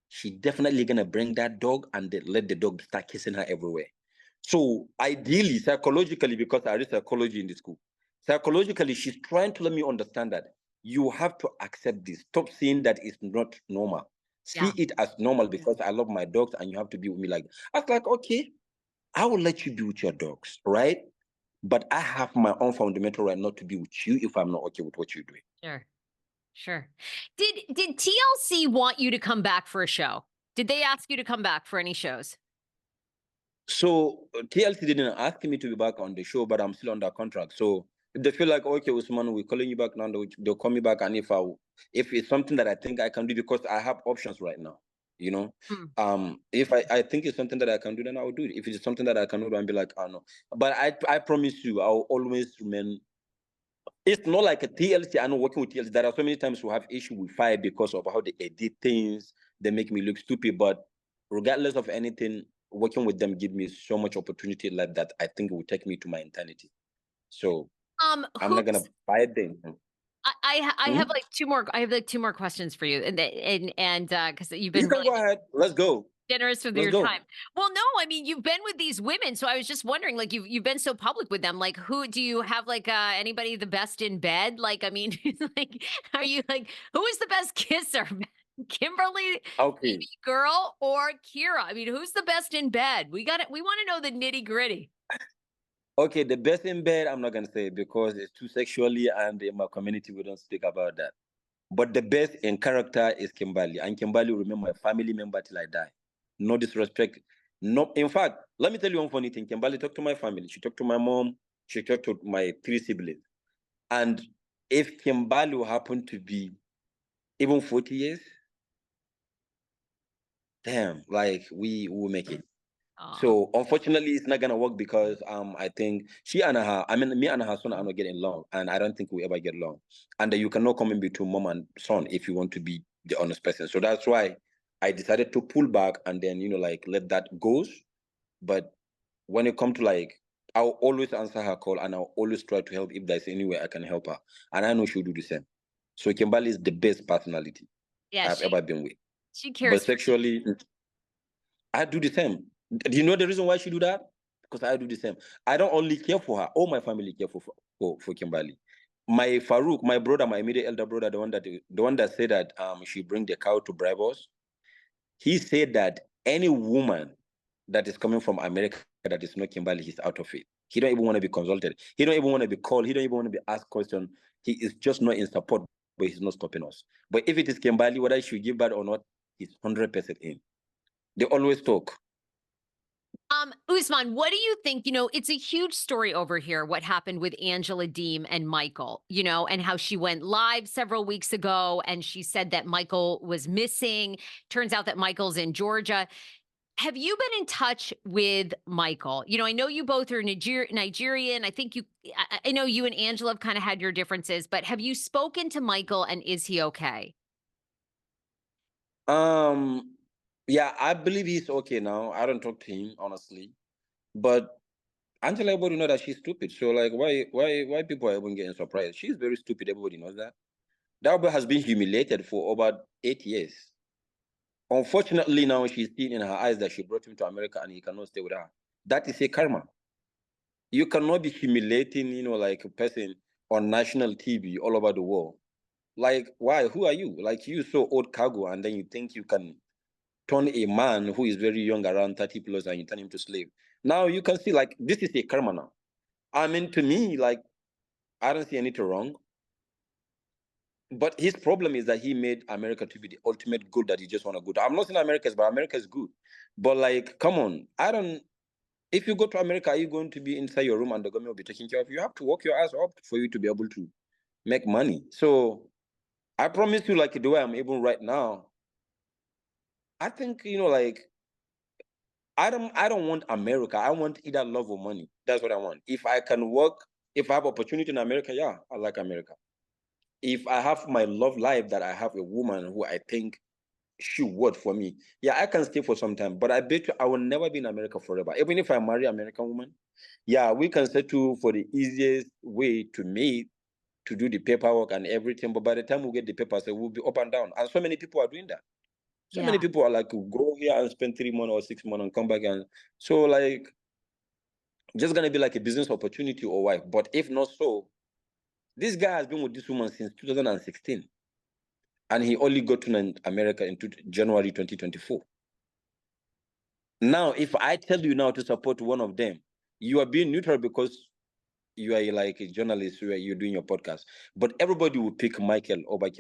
she definitely gonna bring that dog and let the dog start kissing her everywhere. So ideally, psychologically, because I read psychology in the school, psychologically, she's trying to let me understand that you have to accept this. Stop seeing that it's not normal. See Yeah. it as normal because I love my dogs and you have to be with me like I was like, okay, I will let you be with your dogs, right? But I have my own fundamental right not to be with you if I'm not okay with what you're doing. Sure. Sure. Did TLC want you to come back for a show? Did they ask you to come back for any shows? So TLC didn't ask me to be back on the show, but I'm still under contract. So if they feel like, okay, Usman, we're calling you back now, they'll call me back. And if it's something that I think I can do, because I have options right now, If I think it's something that I can do, then I will do it. If it's something that I cannot do, I'll be like, I know. But I promise you, I'll always remain. It's not like a TLC. I know working with TLC. There are so many times we have issue with Fire because of how they edit things. They make me look stupid. But regardless of anything, working with them give me so much opportunity like that. I think it will take me to my eternity. So I'm not gonna fight them. I have like two more. I have like two more questions for you, and because you've been You can really go ahead. Let's go. generous with Let's your go. time. Well, no, I mean you've been with these women, so I was just wondering, like you've been so public with them. Like, who do you have? Like anybody the best in bed? Like, I mean, like, are you like who is the best kisser? Kimberly, Okay. Babygirl, or Keira? I mean, who's the best in bed? We got it. We want to know the nitty gritty. Okay, the best in bed, I'm not gonna say because it's too sexually, and in my community we don't speak about that. But the best in character is Kimberly, and Kimberly will remain my family member till I die. No disrespect. No, in fact, let me tell you one funny thing. Kimberly talked to my family. She talked to my mom. She talked to my 3 siblings. And if Kimberly will happen to be even 40 years, damn, like we will make it. So unfortunately, it's not gonna work because I think me and her son are not getting along, and I don't think we ever get along. And you cannot come in between mom and son if you want to be the honest person. So that's why I decided to pull back and then like let that go. But when it comes to like, I'll always answer her call and I'll always try to help if there's any way I can help her, and I know she'll do the same. So Kimberly is the best personality I've ever been with. She cares. But sexually, I do the same. Do you know the reason why she do that? Because I do the same. I don't only care for her. All my family care for Kimberly. My Farouk, my brother, my immediate elder brother, the one that said that she bring the cow to bribe us. He said that any woman that is coming from America that is not Kimberly, he's out of it. He don't even want to be consulted. He don't even want to be called. He don't even want to be asked questions. He is just not in support, but he's not stopping us. But if it is Kimberly, whether she give back or not, he's 100% in. They always talk. Usman, what do you think? It's a huge story over here, what happened with Angela Deem and Michael, and how she went live several weeks ago and she said that Michael was missing. Turns out that Michael's in Georgia. Have you been in touch with Michael? I know you both are Nigerian. I think I know you and Angela have kind of had your differences, but have you spoken to Michael and is he okay? Yeah, I believe he's okay now. I don't talk to him, honestly. But Angela, everybody know that she's stupid. So like why people are even getting surprised? She's very stupid, everybody knows that. That boy has been humiliated for over 8 years. Unfortunately, now she's seeing in her eyes that she brought him to America and he cannot stay with her. That is a karma. You cannot be humiliating, like a person on national TV all over the world. Like, why? Who are you? Like, you so old cargo, and then you think you can turn a man who is very young, around 30 plus, and you turn him to slave. Now you can see, like, this is a karma now. I mean, to me, like, I don't see anything wrong. But his problem is that he made America to be the ultimate good that you just want to go to. I'm not saying America is good. But like, come on, if you go to America, are you going to be inside your room and the government will be taking care of you? You have to work your ass up for you to be able to make money. So I promise you, like the way I'm able right now, I think, like, I don't want America. I want either love or money. That's what I want. If I can work, if I have opportunity in America, yeah, I like America. If I have my love life that I have a woman who I think she would for me, yeah, I can stay for some time. But I bet you I will never be in America forever. Even if I marry an American woman, yeah, we can settle for the easiest way to meet, to do the paperwork and everything. But by the time we get the papers, it will be up and down. And so many people are doing that. So many people are like, go here and spend 3 months or 6 months and come back. And so, like, just going to be like a business opportunity or wife. But if not so, this guy has been with this woman since 2016. And he only got to America in January 2024. Now, if I tell you now to support one of them, you are being neutral because you are like a journalist, you're doing your podcast. But everybody will pick Michael over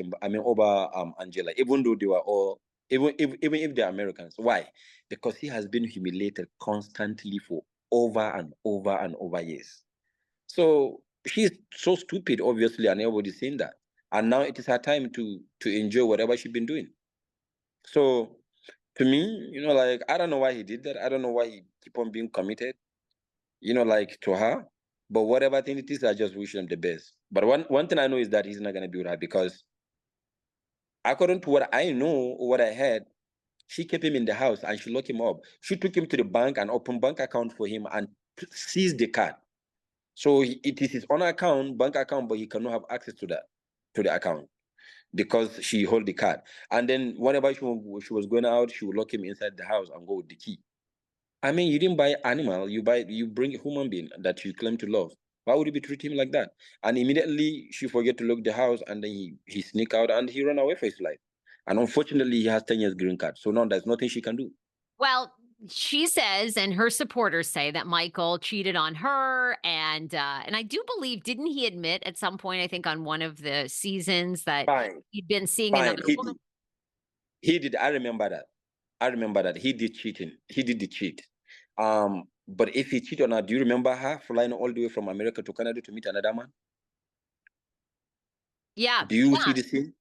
Angela, even though they were all, even if they're Americans. Why? Because he has been humiliated constantly for over and over and over years. So she's so stupid, obviously, and everybody's saying that. And now it is her time to enjoy whatever she's been doing. So To me, like, I don't know why he did that. I don't know why he keep on being committed, like, to her. But whatever thing it is, I just wish him the best. But one thing I know is that he's not gonna be with her because according to what I know or what I heard, she kept him in the house and she locked him up. She took him to the bank and opened bank account for him and seized the card. So it is his own account, bank account, but he cannot have access to the account because she hold the card. And then whenever she was going out, she would lock him inside the house and go with the key. I mean, you didn't buy animal, you bring a human being that you claim to love. Why would you be treating him like that? And immediately she forget to lock the house, and then he sneak out and he run away for his life. And unfortunately, he has 10 years green card. So now there's nothing she can do. Well, she says, and her supporters say that Michael cheated on her, and I do believe, didn't he admit at some point, I think on one of the seasons, that Fine, he'd been seeing fine. another He woman? did. He did. I remember that. I remember that he did cheating. He did the cheat. But if he cheated on her, do you remember her flying all the way from America to Canada to meet another man? Yeah, Do you see yeah. the scene?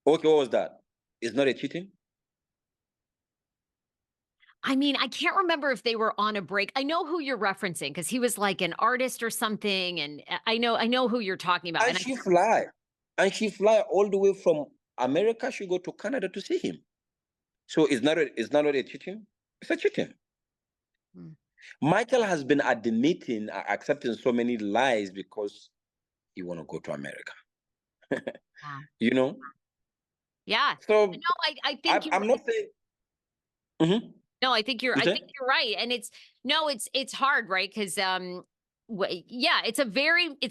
Okay, what was that? It's not a cheating? I mean, I can't remember if they were on a break. I know who you're referencing because he was like an artist or something, and I know who you're talking about. And And I she fly. And she fly all the way from America. She go to Canada to see him. So it's not a cheating. It's a cheating. Hmm. Michael has been admitting, accepting so many lies because he want to go to America. Wow. You know. Yeah. So No, I think you're I'm not saying. Mhm. no, I think you're You I say? think you're right. And it's hard, right? Because yeah, it's a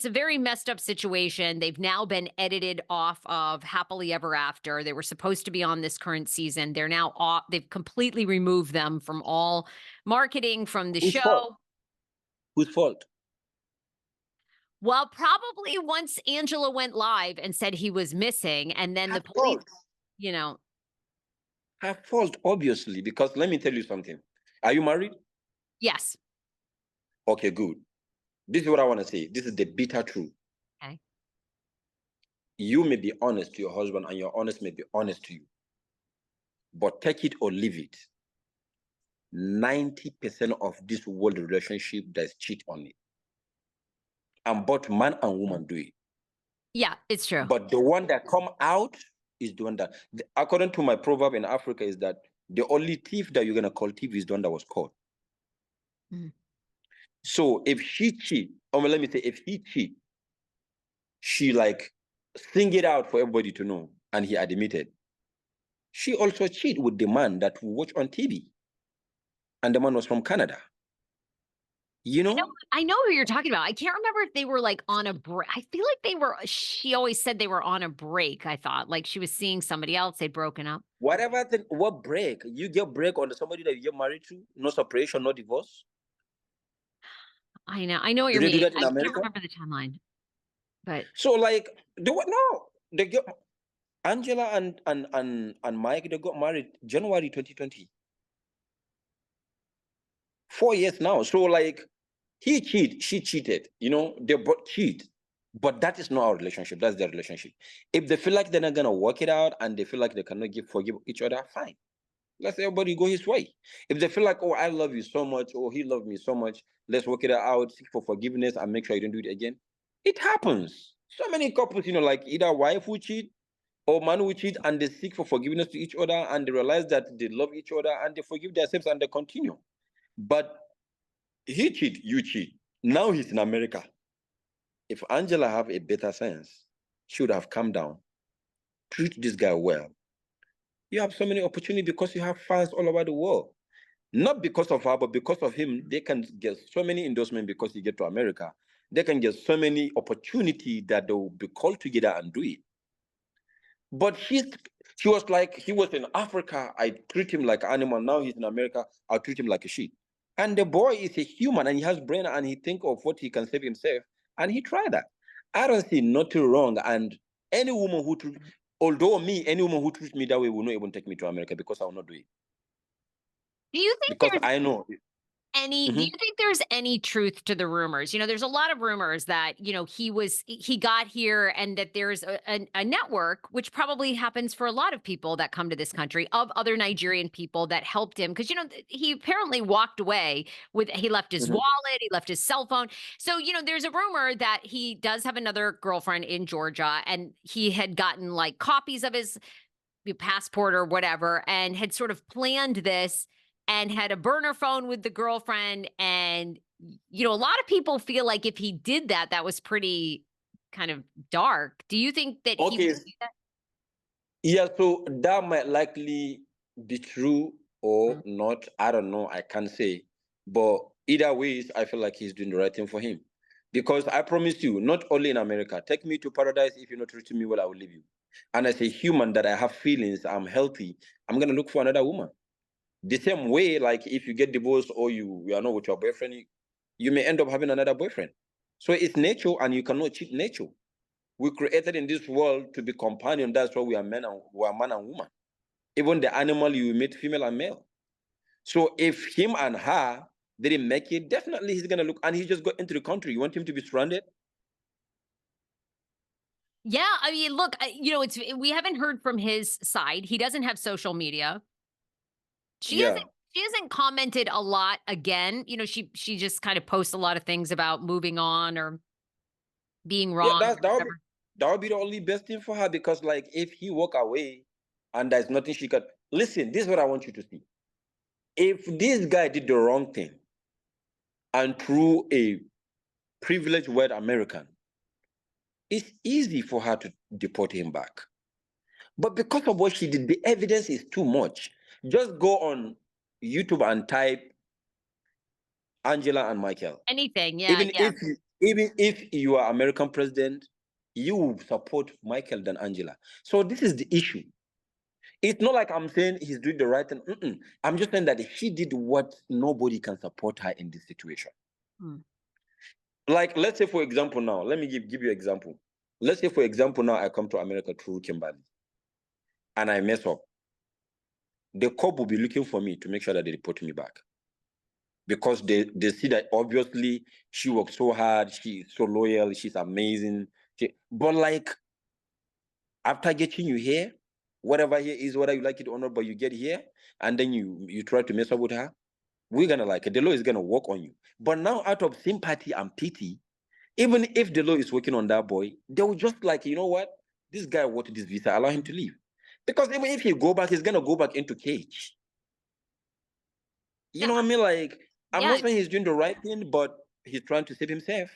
very messed up situation. They've now been edited off of Happily Ever After. They were supposed to be on this current season. They're now off. They've completely removed them from all marketing from the Whose fault? show. Whose fault? Well, probably once Angela went live and said he was missing, and then Her the police, fault. you know, Her fault, obviously, because let me tell you something. Are you married? yes. Okay, good. This is what I want to say. This is the bitter truth. Okay. You may be honest to your husband, and your honest may be honest to you. But take it or leave it. 90% of this world relationship there's cheat on it. And both man and woman do it. Yeah, it's true. But the one that come out is the one that, according to my proverb in Africa, is that the only thief that you're gonna call thief is the one that was caught. Mhm. So if she cheat, or let me say, if he cheat, she like sing it out for everybody to know, and he admitted. She also cheat with the man that we watch on TV, and the man was from Canada. You I know know, I know who you're talking about. I can't remember if they were, like, on a break. I feel like they were she always said they were on a break, I thought. Like, she was seeing somebody else, they'd broken up. whatever thing, what break you get break on somebody that you get married to, no separation, no divorce. I know what Do you're they do meaning. that in I can't America? remember the timeline, but So like they what? No, they get Angela and Mike. They got married January 2020. 4 years now. So like he cheated, she cheated. They both cheat. But that is not our relationship. That's their relationship. If they feel like they're not gonna work it out and they feel like they cannot forgive each other, fine. Let's everybody go his way. If they feel like, oh, I love you so much, or he loved me so much, let's work it out, seek for forgiveness, and make sure you don't do it again. It happens. So many couples, like either wife will cheat or man will cheat, and they seek for forgiveness to each other, and they realize that they love each other, and they forgive themselves, and they continue. But he cheat, you cheat. Now he's in America. If Angela have a better sense, she would have calmed down, treat this guy well. You have so many opportunities because you have fans all over the world. Not because of her, but because of him, they can get so many endorsements because he get to America. They can get so many opportunity that they will be called together and do it. But she was like, he was in Africa, I treat him like an animal. Now he's in America, I'll treat him like a sheep. And the boy is a human and he has brain and he think of what he can save himself. And he tried that. I don't see nothing wrong. And any woman any woman who treats me that way will not even take me to America because I will not do it. do you think Because there's I know. do you think there's any truth to the rumors? You know, there's a lot of rumors that, you know, he got here and that there's a network, which probably happens for a lot of people that come to this country, of other Nigerian people that helped him. Cause, you know, he apparently walked away he left his wallet, he left his cell phone. So, you know, there's a rumor that he does have another girlfriend in Georgia and he had gotten like copies of his passport or whatever and had sort of planned this and had a burner phone with the girlfriend. And, you know, a lot of people feel like if he did that, that was pretty kind of dark. Do you think that he would do that? Yeah, so that might likely be true or not. I don't know. I can't say. But either ways, I feel like he's doing the right thing for him. Because I promise you, not only in America, take me to paradise. If you're not treating me well, I will leave you. And as a human that I have feelings, I'm healthy, I'm going to look for another woman. The same way, like if you get divorced or you are not with your boyfriend, you may end up having another boyfriend. So it's nature and you cannot cheat nature. We created in this world to be companion. That's why we are man and woman. Even the animal you meet, female and male. So if him and her didn't make it, definitely he's gonna look. And he just got into the country. You want him to be stranded? Yeah, I mean, look, you know, we haven't heard from his side. He doesn't have social media. She Yeah. hasn't she hasn't commented a lot again. You know, she just kind of posts a lot of things about moving on or being Yeah, wrong or whatever. that would be the only best thing for her because like if he walk away and there's nothing she can listen, this is what I want you to see. If this guy did the wrong thing and through a privileged white American, it's easy for her to deport him back. But because of what she did, the evidence is too much. Just go on YouTube and type Angela and Michael. Anything, yeah, Even yeah. if even if you are American president, you will support Michael than Angela. So this is the issue. It's not like I'm saying he's doing the right thing. I'm just saying that she did what nobody can support her in this situation. Like, let's say, for example, now, let me give you an example. Let's say, for example, now I come to America through Kimberly and I mess up. The cop will be looking for me to make sure that they report me back. Because they see that obviously she worked so hard, she's so loyal, she's amazing. But like, after getting you here, whatever here is, whether you like it or not, but you get here, and then you try to mess up with her, we're gonna like it. The law is gonna work on you. But now, out of sympathy and pity, even if the law is working on that boy, they will just like, you know what? This guy wanted this visa, allow him to leave. Because even if he go back, he's gonna go back into cage. You know what I mean? Like, I'm not saying he's doing the right thing, but he's trying to save himself.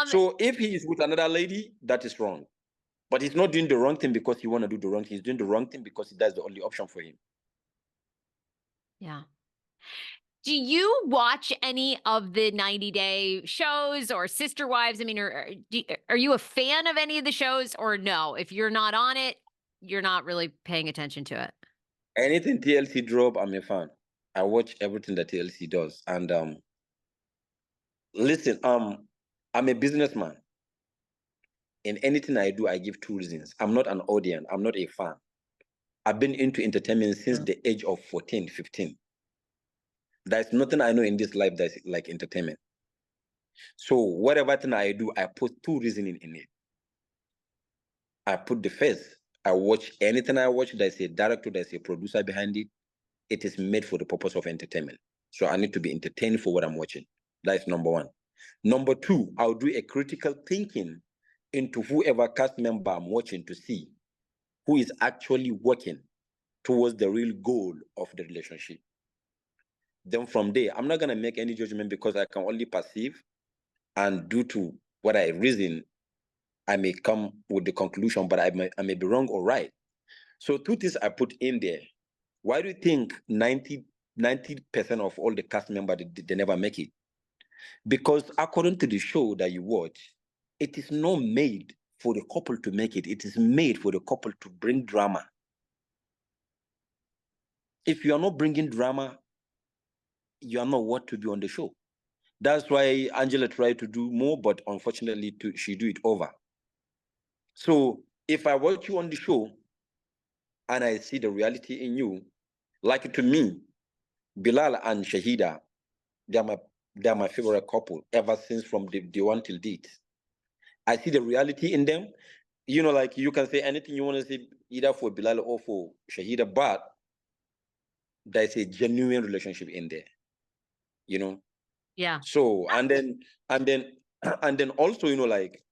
So if he is with another lady, that is wrong. But he's not doing the wrong thing because he want to do the wrong thing. He's doing the wrong thing because that's the only option for him. Yeah. Do you watch any of the 90-day shows or Sister Wives? I mean, are you a fan of any of the shows or no? If you're not on it, you're not really paying attention to it. Anything TLC drop, I'm a fan. I watch everything that TLC does. And listen, I'm a businessman. In anything I do, I give two reasons. I'm not an audience. I'm not a fan. I've been into entertainment since the age of 14, 15. There's nothing I know in this life that's like entertainment. So whatever thing I do, I put two reasons in it. I put the first. I watch anything I watch, there's a director, there's a producer behind it. It is made for the purpose of entertainment. So I need to be entertained for what I'm watching. That's number one. Number two, I'll do a critical thinking into whoever cast member I'm watching to see who is actually working towards the real goal of the relationship. Then from there, I'm not going to make any judgment because I can only perceive, and due to what I reason, I may come with the conclusion, but I may be wrong or right. So two things I put in there. Why do you think 90% of all the cast members, they never make it? Because according to the show that you watch, it is not made for the couple to make it. It is made for the couple to bring drama. If you are not bringing drama, you are not what to be on the show. That's why Angela tried to do more, but unfortunately, she do it over. So if I watch you on the show and I see the reality in you, like to me, Bilal and Shahida, they're my favorite couple ever since from the one till date. I see the reality in them. You know, like you can say anything you want to say either for Bilal or for Shahida, but there's a genuine relationship in there. You know. Yeah. So and then also, you know, like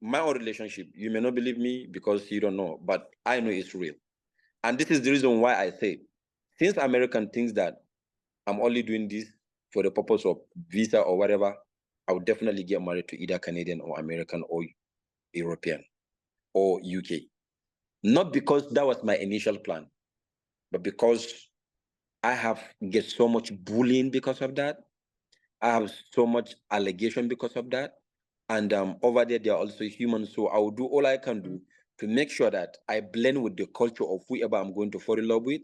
my own relationship, you may not believe me because you don't know, but I know it's real. And this is the reason why I say, since American thinks that I'm only doing this for the purpose of visa or whatever, I would definitely get married to either Canadian or American or European or UK. Not because that was my initial plan, but because I have get so much bullying because of that. I have so much allegation because of that. And over there, they are also humans. So I will do all I can do to make sure that I blend with the culture of whoever I'm going to fall in love with.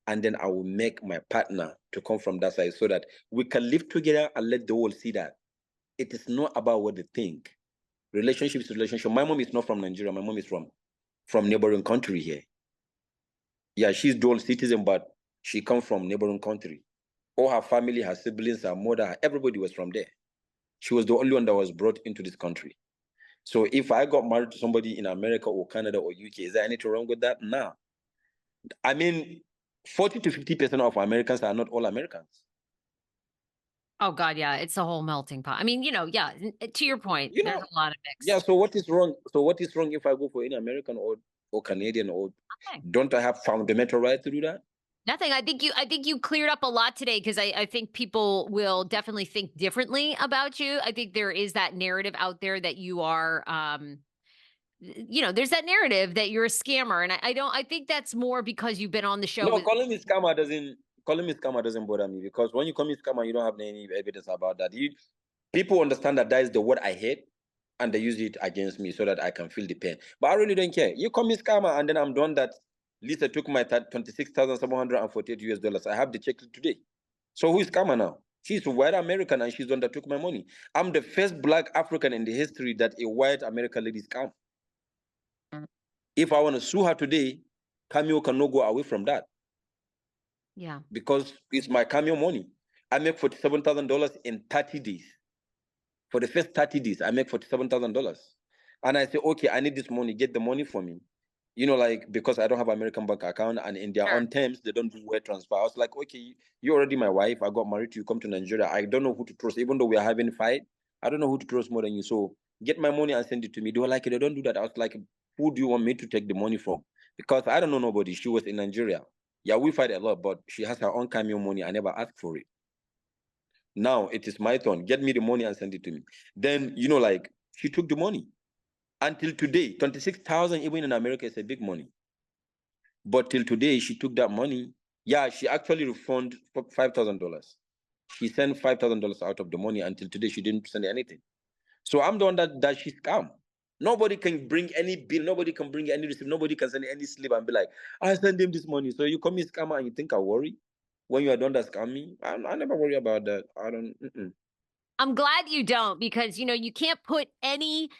And then I will make my partner to come from that side so that we can live together and let the world see that it is not about what they think. Relationship is relationship. My mom is not from Nigeria. My mom is from neighboring country here. Yeah, she's dual citizen, but she comes from neighboring country. All her family, her siblings, her mother, everybody was from there. She was the only one that was brought into this country. So if I got married to somebody in America or Canada or UK, is there anything wrong with that? No. I mean, 40 to 50% of Americans are not all Americans. Oh God, yeah, it's a whole melting pot. I mean, yeah. To your point, You there's know, a lot of yeah, mix. so what is wrong? So what is wrong if I go for any American or Canadian or Nothing. don't I have fundamental right to do that? Nothing. I think you cleared up a lot today because I think people will definitely think differently about you. I think there is that narrative out there that you are there's that narrative that you're a scammer. And I think that's more because you've been on the show No, with calling me scammer doesn't bother me because when you call me scammer, you don't have any evidence about that. People understand that that is the word I hate, and they use it against me so that I can feel the pain. But I really don't care. You call me scammer, and then I'm done that. Lisa took my 26,748 US dollars. I have the check today. So who is scammer now? She's a white American and she's the one that took my money. I'm the first black African in the history that a white American lady scam. If I want to sue her today, Cameo cannot go away from that. yeah. Because it's my Cameo money. I make $47,000 in 30 days. For the first 30 days, I make $47,000. And I say, okay, I need this money, get the money for me. You know, like, because I don't have American bank account and in their Sure. own terms, they don't do wire transfer. I was like, okay, you're already my wife. I got married to you, come to Nigeria. I don't know who to trust. Even though we are having a fight, I don't know who to trust more than you. So get my money and send it to me. They were like, they don't do that. I was like, who do you want me to take the money from? Because I don't know nobody. She was in Nigeria. Yeah, we fight a lot, but she has her own cameo money. I never asked for it. Now it is my turn. Get me the money and send it to me. Then, you know, like she took the money. Until today, 26,000 even in America is a big money. But till today, she took that money. Yeah, she actually refunded $5,000. She sent $5,000 out of the money. Until today, she didn't send anything. So I'm the one that she scam. Nobody can bring any bill. Nobody can bring any receipt. Nobody can send any slip and be like, I send him this money. So you call me scammer and you think I worry when you are done that scam me? I never worry about that. I don't. I'm glad you don't because you can't put any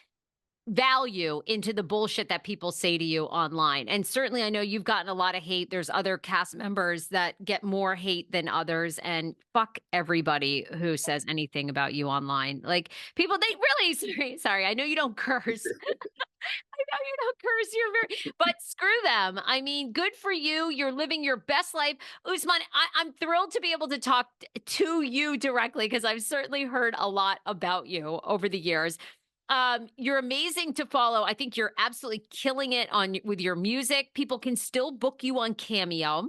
value into the bullshit that people say to you online. And certainly I know you've gotten a lot of hate. There's other cast members that get more hate than others and fuck everybody who says anything about you online. Like people they really sorry, I know you don't curse. I know you don't curse. You're very, but screw them. I mean, good for you. You're living your best life. Usman, I'm thrilled to be able to talk to you directly because I've certainly heard a lot about you over the years. You're amazing to follow. I think you're absolutely killing it with your music. People can still book you on Cameo.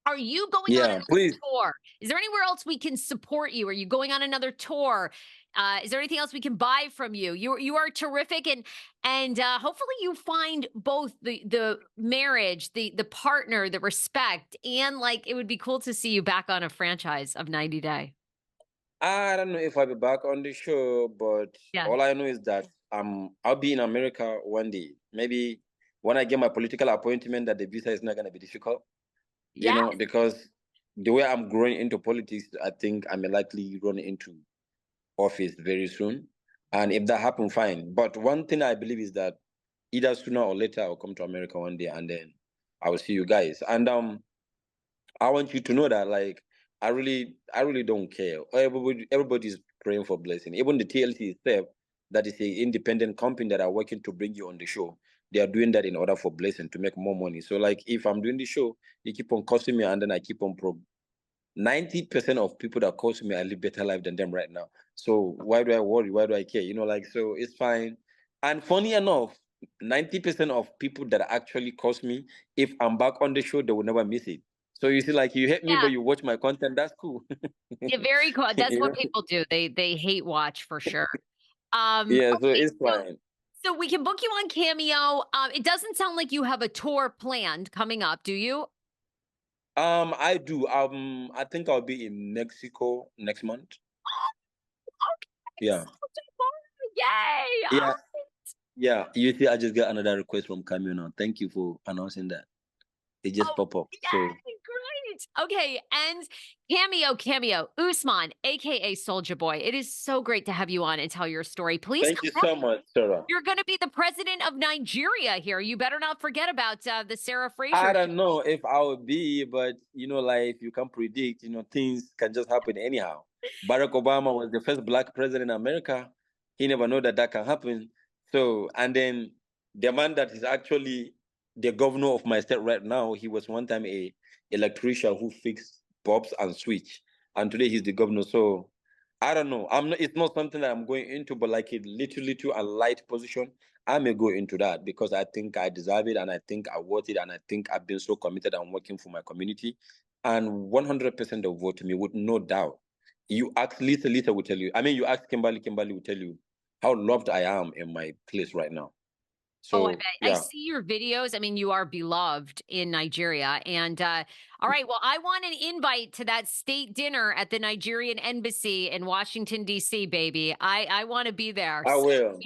Are you going on Yeah, another please. tour? Is there anywhere else we can support you? Are you going on another tour? Is there anything else we can buy from you? You are terrific, and hopefully you find both the marriage, the partner, the respect, and like it would be cool to see you back on a franchise of 90 Day. I don't know if I'll be back on the show, but Yeah. all I know is that I'll be in America one day. Maybe when I get my political appointment, that the visa is not gonna be difficult. You Yeah. know, because the way I'm growing into politics, I think I may likely run into office very soon. And if that happens, fine. But one thing I believe is that either sooner or later I'll come to America one day and then I will see you guys. And I want you to know that like I really don't care. Everybody's praying for blessing. Even the TLC itself, that is a independent company that are working to bring you on the show. They are doing that in order for blessing to make more money. So like if I'm doing the show, you keep on costing me and then I keep on 90% of people that cause me, I live better life than them right now. So why do I worry? Why do I care? Like, so it's fine. And funny enough, 90% of people that actually cause me, if I'm back on the show, they will never miss it. So you see, like you hate me, Yeah. but you watch my content. That's cool. Yeah, very cool. That's You what know? people do. They hate watch for sure. Yeah, so Okay, it's fine. so we can book you on Cameo. It doesn't sound like you have a tour planned coming up, do you? I do. I think I'll be in Mexico next month. Oh, okay, Yeah. so far. Yay! Yeah. Yeah. You see, I just got another request from Cameo now. Thank you for announcing that. It just Oh, pop up. So yay! Great. Okay, and Cameo, Usman, aka Soja Boy. It is so great to have you on and tell your story. Please thank come you back. so much, Sarah. You're going to be the president of Nigeria here. You better not forget about the Sarah I Fraser. don't know if I will be, but like you can predict, things can just happen anyhow. Barack Obama was the first black president in America. He never know that can happen. So, and then the man that is actually the governor of my state right now, he was one time a electrician who fixed bulbs and switch, and today he's the governor. So, I don't know. I'm not. It's not something that I'm going into, but like a little a light position. I may go into that because I think I deserve it and I think I worth it and I think I've been so committed and working for my community. And 100% of vote me with no doubt. You ask Lisa will tell you. I mean, you ask Kimberly will tell you how loved I am in my place right now. Oh, I So, bet. I yeah. see your videos. I mean, you are beloved in Nigeria. And all right, well, I want an invite to that state dinner at the Nigerian embassy in Washington, D.C., baby. I want to be there. I will.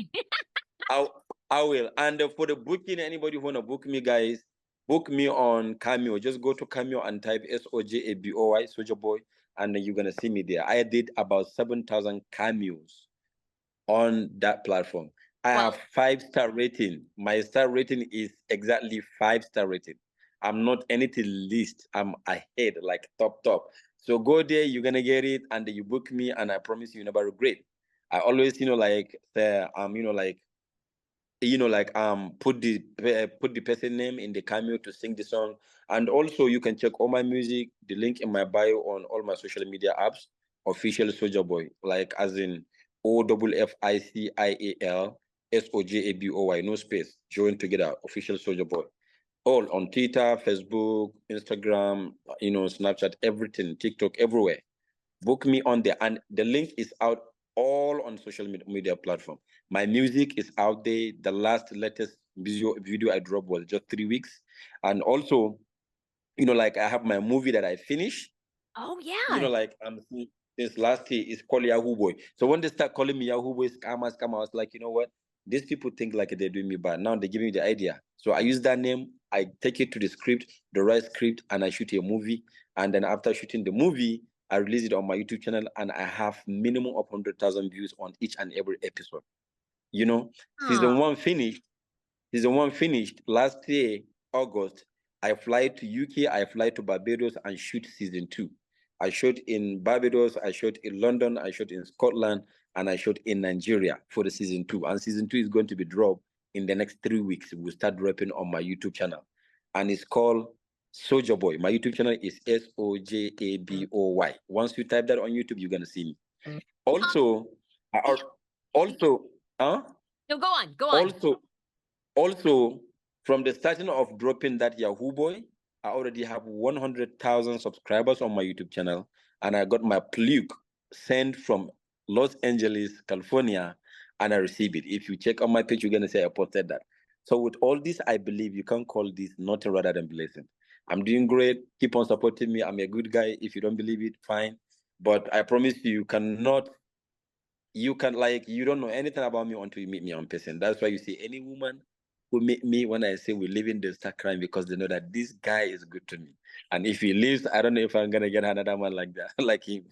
I, I will. And for the booking, anybody who want to book me, guys, book me on Cameo. Just go to Cameo and type SojaBoy, Soja Boy, and then you're going to see me there. I did about 7,000 cameos on that platform. I Well, have 5-star rating. My star rating is exactly 5-star rating. I'm not anything least. I'm ahead, like top. So go there, you're gonna get it, and then you book me, and I promise you never regret. I always, put the person name in the cameo to sing the song, and also you can check all my music, the link in my bio on all my social media apps, official Soja Boy, like as in OFFICIAL SOJABOY, no space, join together, official Soja Boy, all on Twitter, Facebook, Instagram, Snapchat, everything, TikTok, everywhere. Book me on there, and the link is out all on social media platform. My music is out there. The latest video I dropped was just 3 weeks, and also, like I have my movie that I finished. oh, yeah. Like I'm since last year is called Yahoo Boy. So when they start calling me Yahoo Boy, scammer, I was like, you know what? These people think like they're doing me bad. Now they give me the idea. So I use that name. I take it to the script, the right script, and I shoot a movie. And then after shooting the movie, I release it on my YouTube channel, and I have minimum of 100,000 views on each and every episode. You know, Huh. season one finished. Season one finished last year, August. I fly to UK, I fly to Barbados and shoot season two. I shot in Barbados, I shot in London, I shot in Scotland, and I shot in Nigeria for the season two. And season two is going to be dropped in the next 3 weeks. We'll start dropping on my YouTube channel. And it's called Soja Boy. My YouTube channel is SojaBoy. Once you type that on YouTube, you're gonna see me. Also, Yeah. also, huh? No, go on. Go on. Also, also, from the starting of dropping that Yahoo Boy, I already have 100,000 subscribers on my YouTube channel, and I got my plug sent from Los Angeles, California, and I received it. If you check on my page, you're gonna say I posted that. So with all this, I believe you can call this nothing rather than blessing. I'm doing great. Keep on supporting me. I'm a good guy. If you don't believe it, fine. But I promise you, you don't know anything about me until you meet me on person. That's why you see any woman who meet me when I say we live in the start crying because they know that this guy is good to me. And if he leaves, I don't know if I'm gonna get another man like that, like him.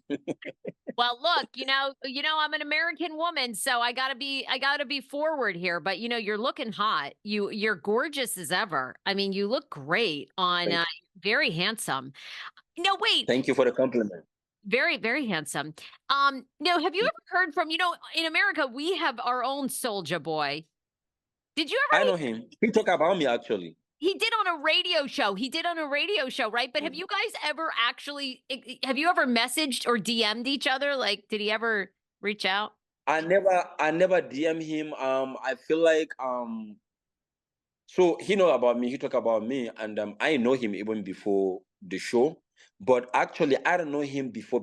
Well, look, I'm an American woman, so I gotta be forward here. But you're looking hot. You're gorgeous as ever. I mean, you look great on Thank very handsome. No, wait, Thank you for the compliment. very, very handsome. No, have you ever heard from, in America, we have our own Soja Boy. Did you I ever know him. He talk about me actually. he did on a radio show. He did on a radio show, right? But have Mm. you guys ever have you ever messaged or DM'd each other? Like, did he ever reach out? I never DM him. I feel like so he know about me, he talk about me, and I know him even before the show. But actually, I don't know him before.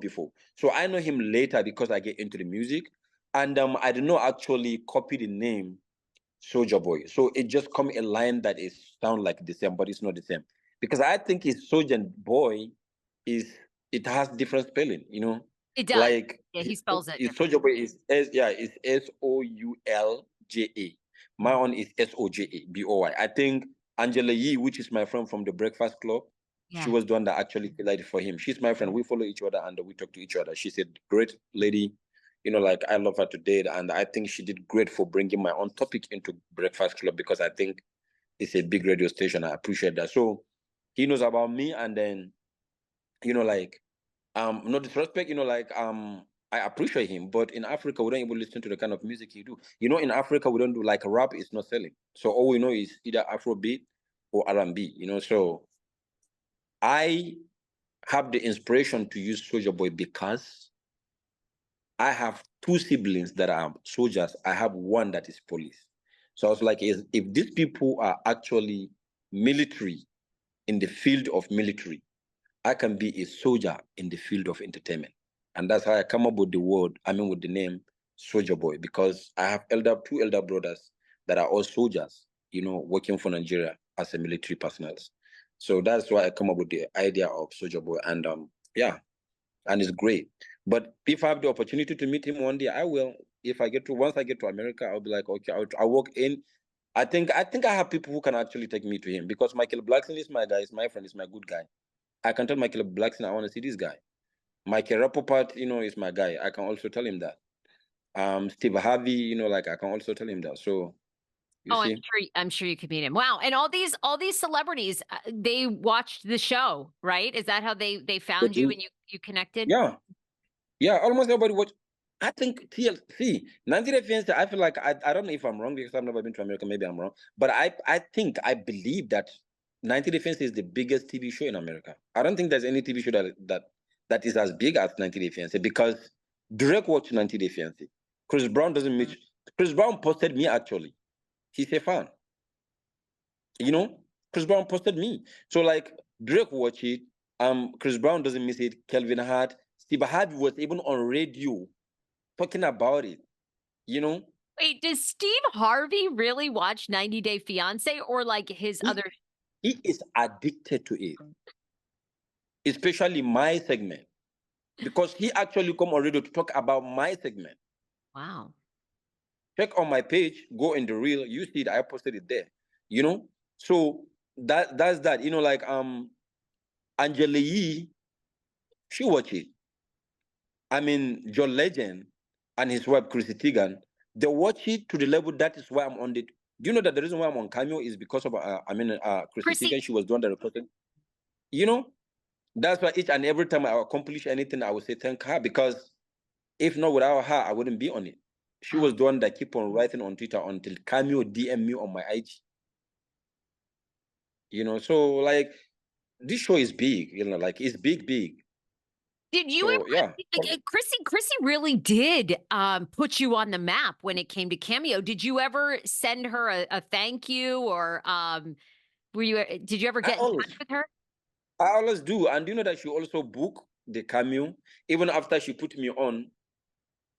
So I know him later because I get into the music, and I did not actually copy the name Soja Boy. So it just come a line that is sound like the same, but it's not the same. Because I think it's Soja Boy is it has different spelling, It does. Like Yeah, he spells it Soja differently. Boy is it's Soulja. My Mhm. own is Sojaboy. I think Angela Yee, which is my friend from the Breakfast Club, she Yeah. was the one that actually played for him. She's my friend. We follow each other and we talk to each other. She's a great lady, like I love her to date, and I think she did great for bringing my own topic into Breakfast Club because I think it's a big radio station. I appreciate that. So he knows about me, and then like no disrespect, I appreciate him, but in Africa we don't even listen to the kind of music he do. In Africa we don't do like rap is not selling. So all we know is either Afrobeat or R&B. So I have the inspiration to use Soldier Boy because I have two siblings that are soldiers. I have one that is police. So I was like, if these people are actually military in the field of military, I can be a soldier in the field of entertainment. And that's how I come up with with the name Soja Boy, because I have two elder brothers that are all soldiers, working for Nigeria as a military personnel. So that's why I come up with the idea of Soja Boy. And yeah, and it's great. But if I have the opportunity to meet him one day, I will. If once I get to America, I'll be like, okay, I'll walk in. I think I have people who can actually take me to him because Michael Blackson is my guy, is my friend, is my good guy. I can tell Michael Blackson I want to see this guy. Michael Rappaport, is my guy. I can also tell him that. Steve Harvey, I can also tell him that. So you Oh, see, I'm sure you could meet him. Wow. And all these celebrities, they watched the show, right? Is that how they they found you do. and you connected? Yeah, yeah. Almost everybody watch. I think TLC 90 Day Fiancé. I feel like I don't know if I'm wrong because I've never been to America. Maybe I'm wrong, but I believe that 90 Day Fiancé is the biggest TV show in America. I don't think there's any TV show that is as big as 90 Day Fiancé because Drake watched 90 Day Fiancé. Chris Brown doesn't Mhm. meet. Chris Brown posted me actually. He's a fan. You know, Chris Brown posted me. So like Drake watch it. Chris Brown doesn't miss it. Kelvin Hart, Steve Harvey was even on radio talking about it. You know, Wait, does Steve Harvey really watch 90 Day Fiance or like his he other? he is addicted to it, especially my segment, because he actually come on radio to talk about my segment. Wow. Check on my page, go in the reel, you see it. I posted it there. You know, so that's that. Like Angela Yee, she watch it. I mean, John Legend and his wife Chrissy Teigen, they watch it to the level that is why I'm on it. Do you know that the reason why I'm on Cameo is because of Chrissy Chrissy, Teigen? She was the one that reported. You know, that's why each and every time I accomplish anything, I would say thank her, because if not without her, I wouldn't be on it. She oh, was the one that keep on writing on Twitter until Cameo DM me on my IG. So like this show is big. Like it's big, big. did you So ever yeah. Chrissy really did put you on the map when it came to Cameo. Did you ever send her a thank you or did you ever I get in touch always with her? I always do. And you know that she also book the Cameo even after she put me on.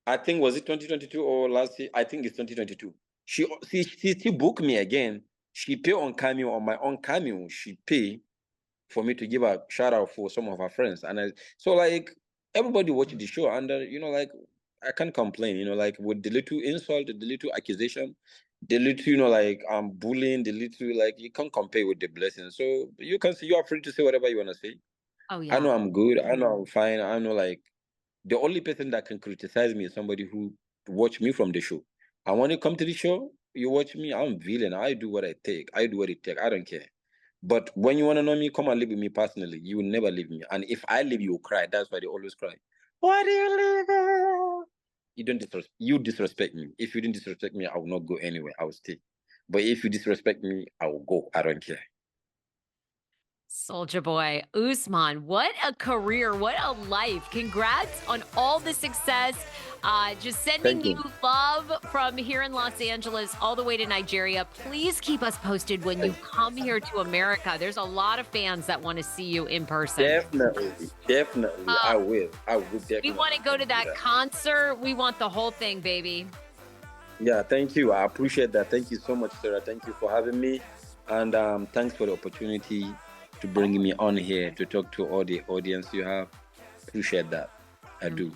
I think was it 2022 or last year? I think it's 2022. She booked me again. She pay on Cameo, on my own Cameo. She pay for me to give a shout out for some of her friends, and so like everybody watch the show, and like I can't complain. Like with the little insult, the little accusation, the little like bullying, the little like you can't compare with the blessing. So you are free to say whatever you want to say. Oh I yeah. know I'm good. I know I'm fine. I know like the only person that can criticize me is somebody who watch me from the show. And when you come to the show, you watch me, I'm villain. I do what I take. I do what it take. I don't care. But when you want to know me, come and live with me personally. You will never leave me. And if I leave, you will cry. That's why they always cry. Why do you leave her? You disrespect me. If you didn't disrespect me, I will not go anywhere. I will stay. But if you disrespect me, I will go. I don't care. Soja Boy, Usman, what a career, what a life. Congrats on all the success. Just sending Thank you. you love from here in Los Angeles all the way to Nigeria. Please keep us posted when you come here to America. There's a lot of fans that want to see you in person. Definitely. I will definitely. We want to go to that concert. We want the whole thing, baby. Yeah, thank you. I appreciate that. Thank you so much, Sarah. Thank you for having me. And thanks for the opportunity to bring me on here to talk to all the audience you have. Appreciate that. I do.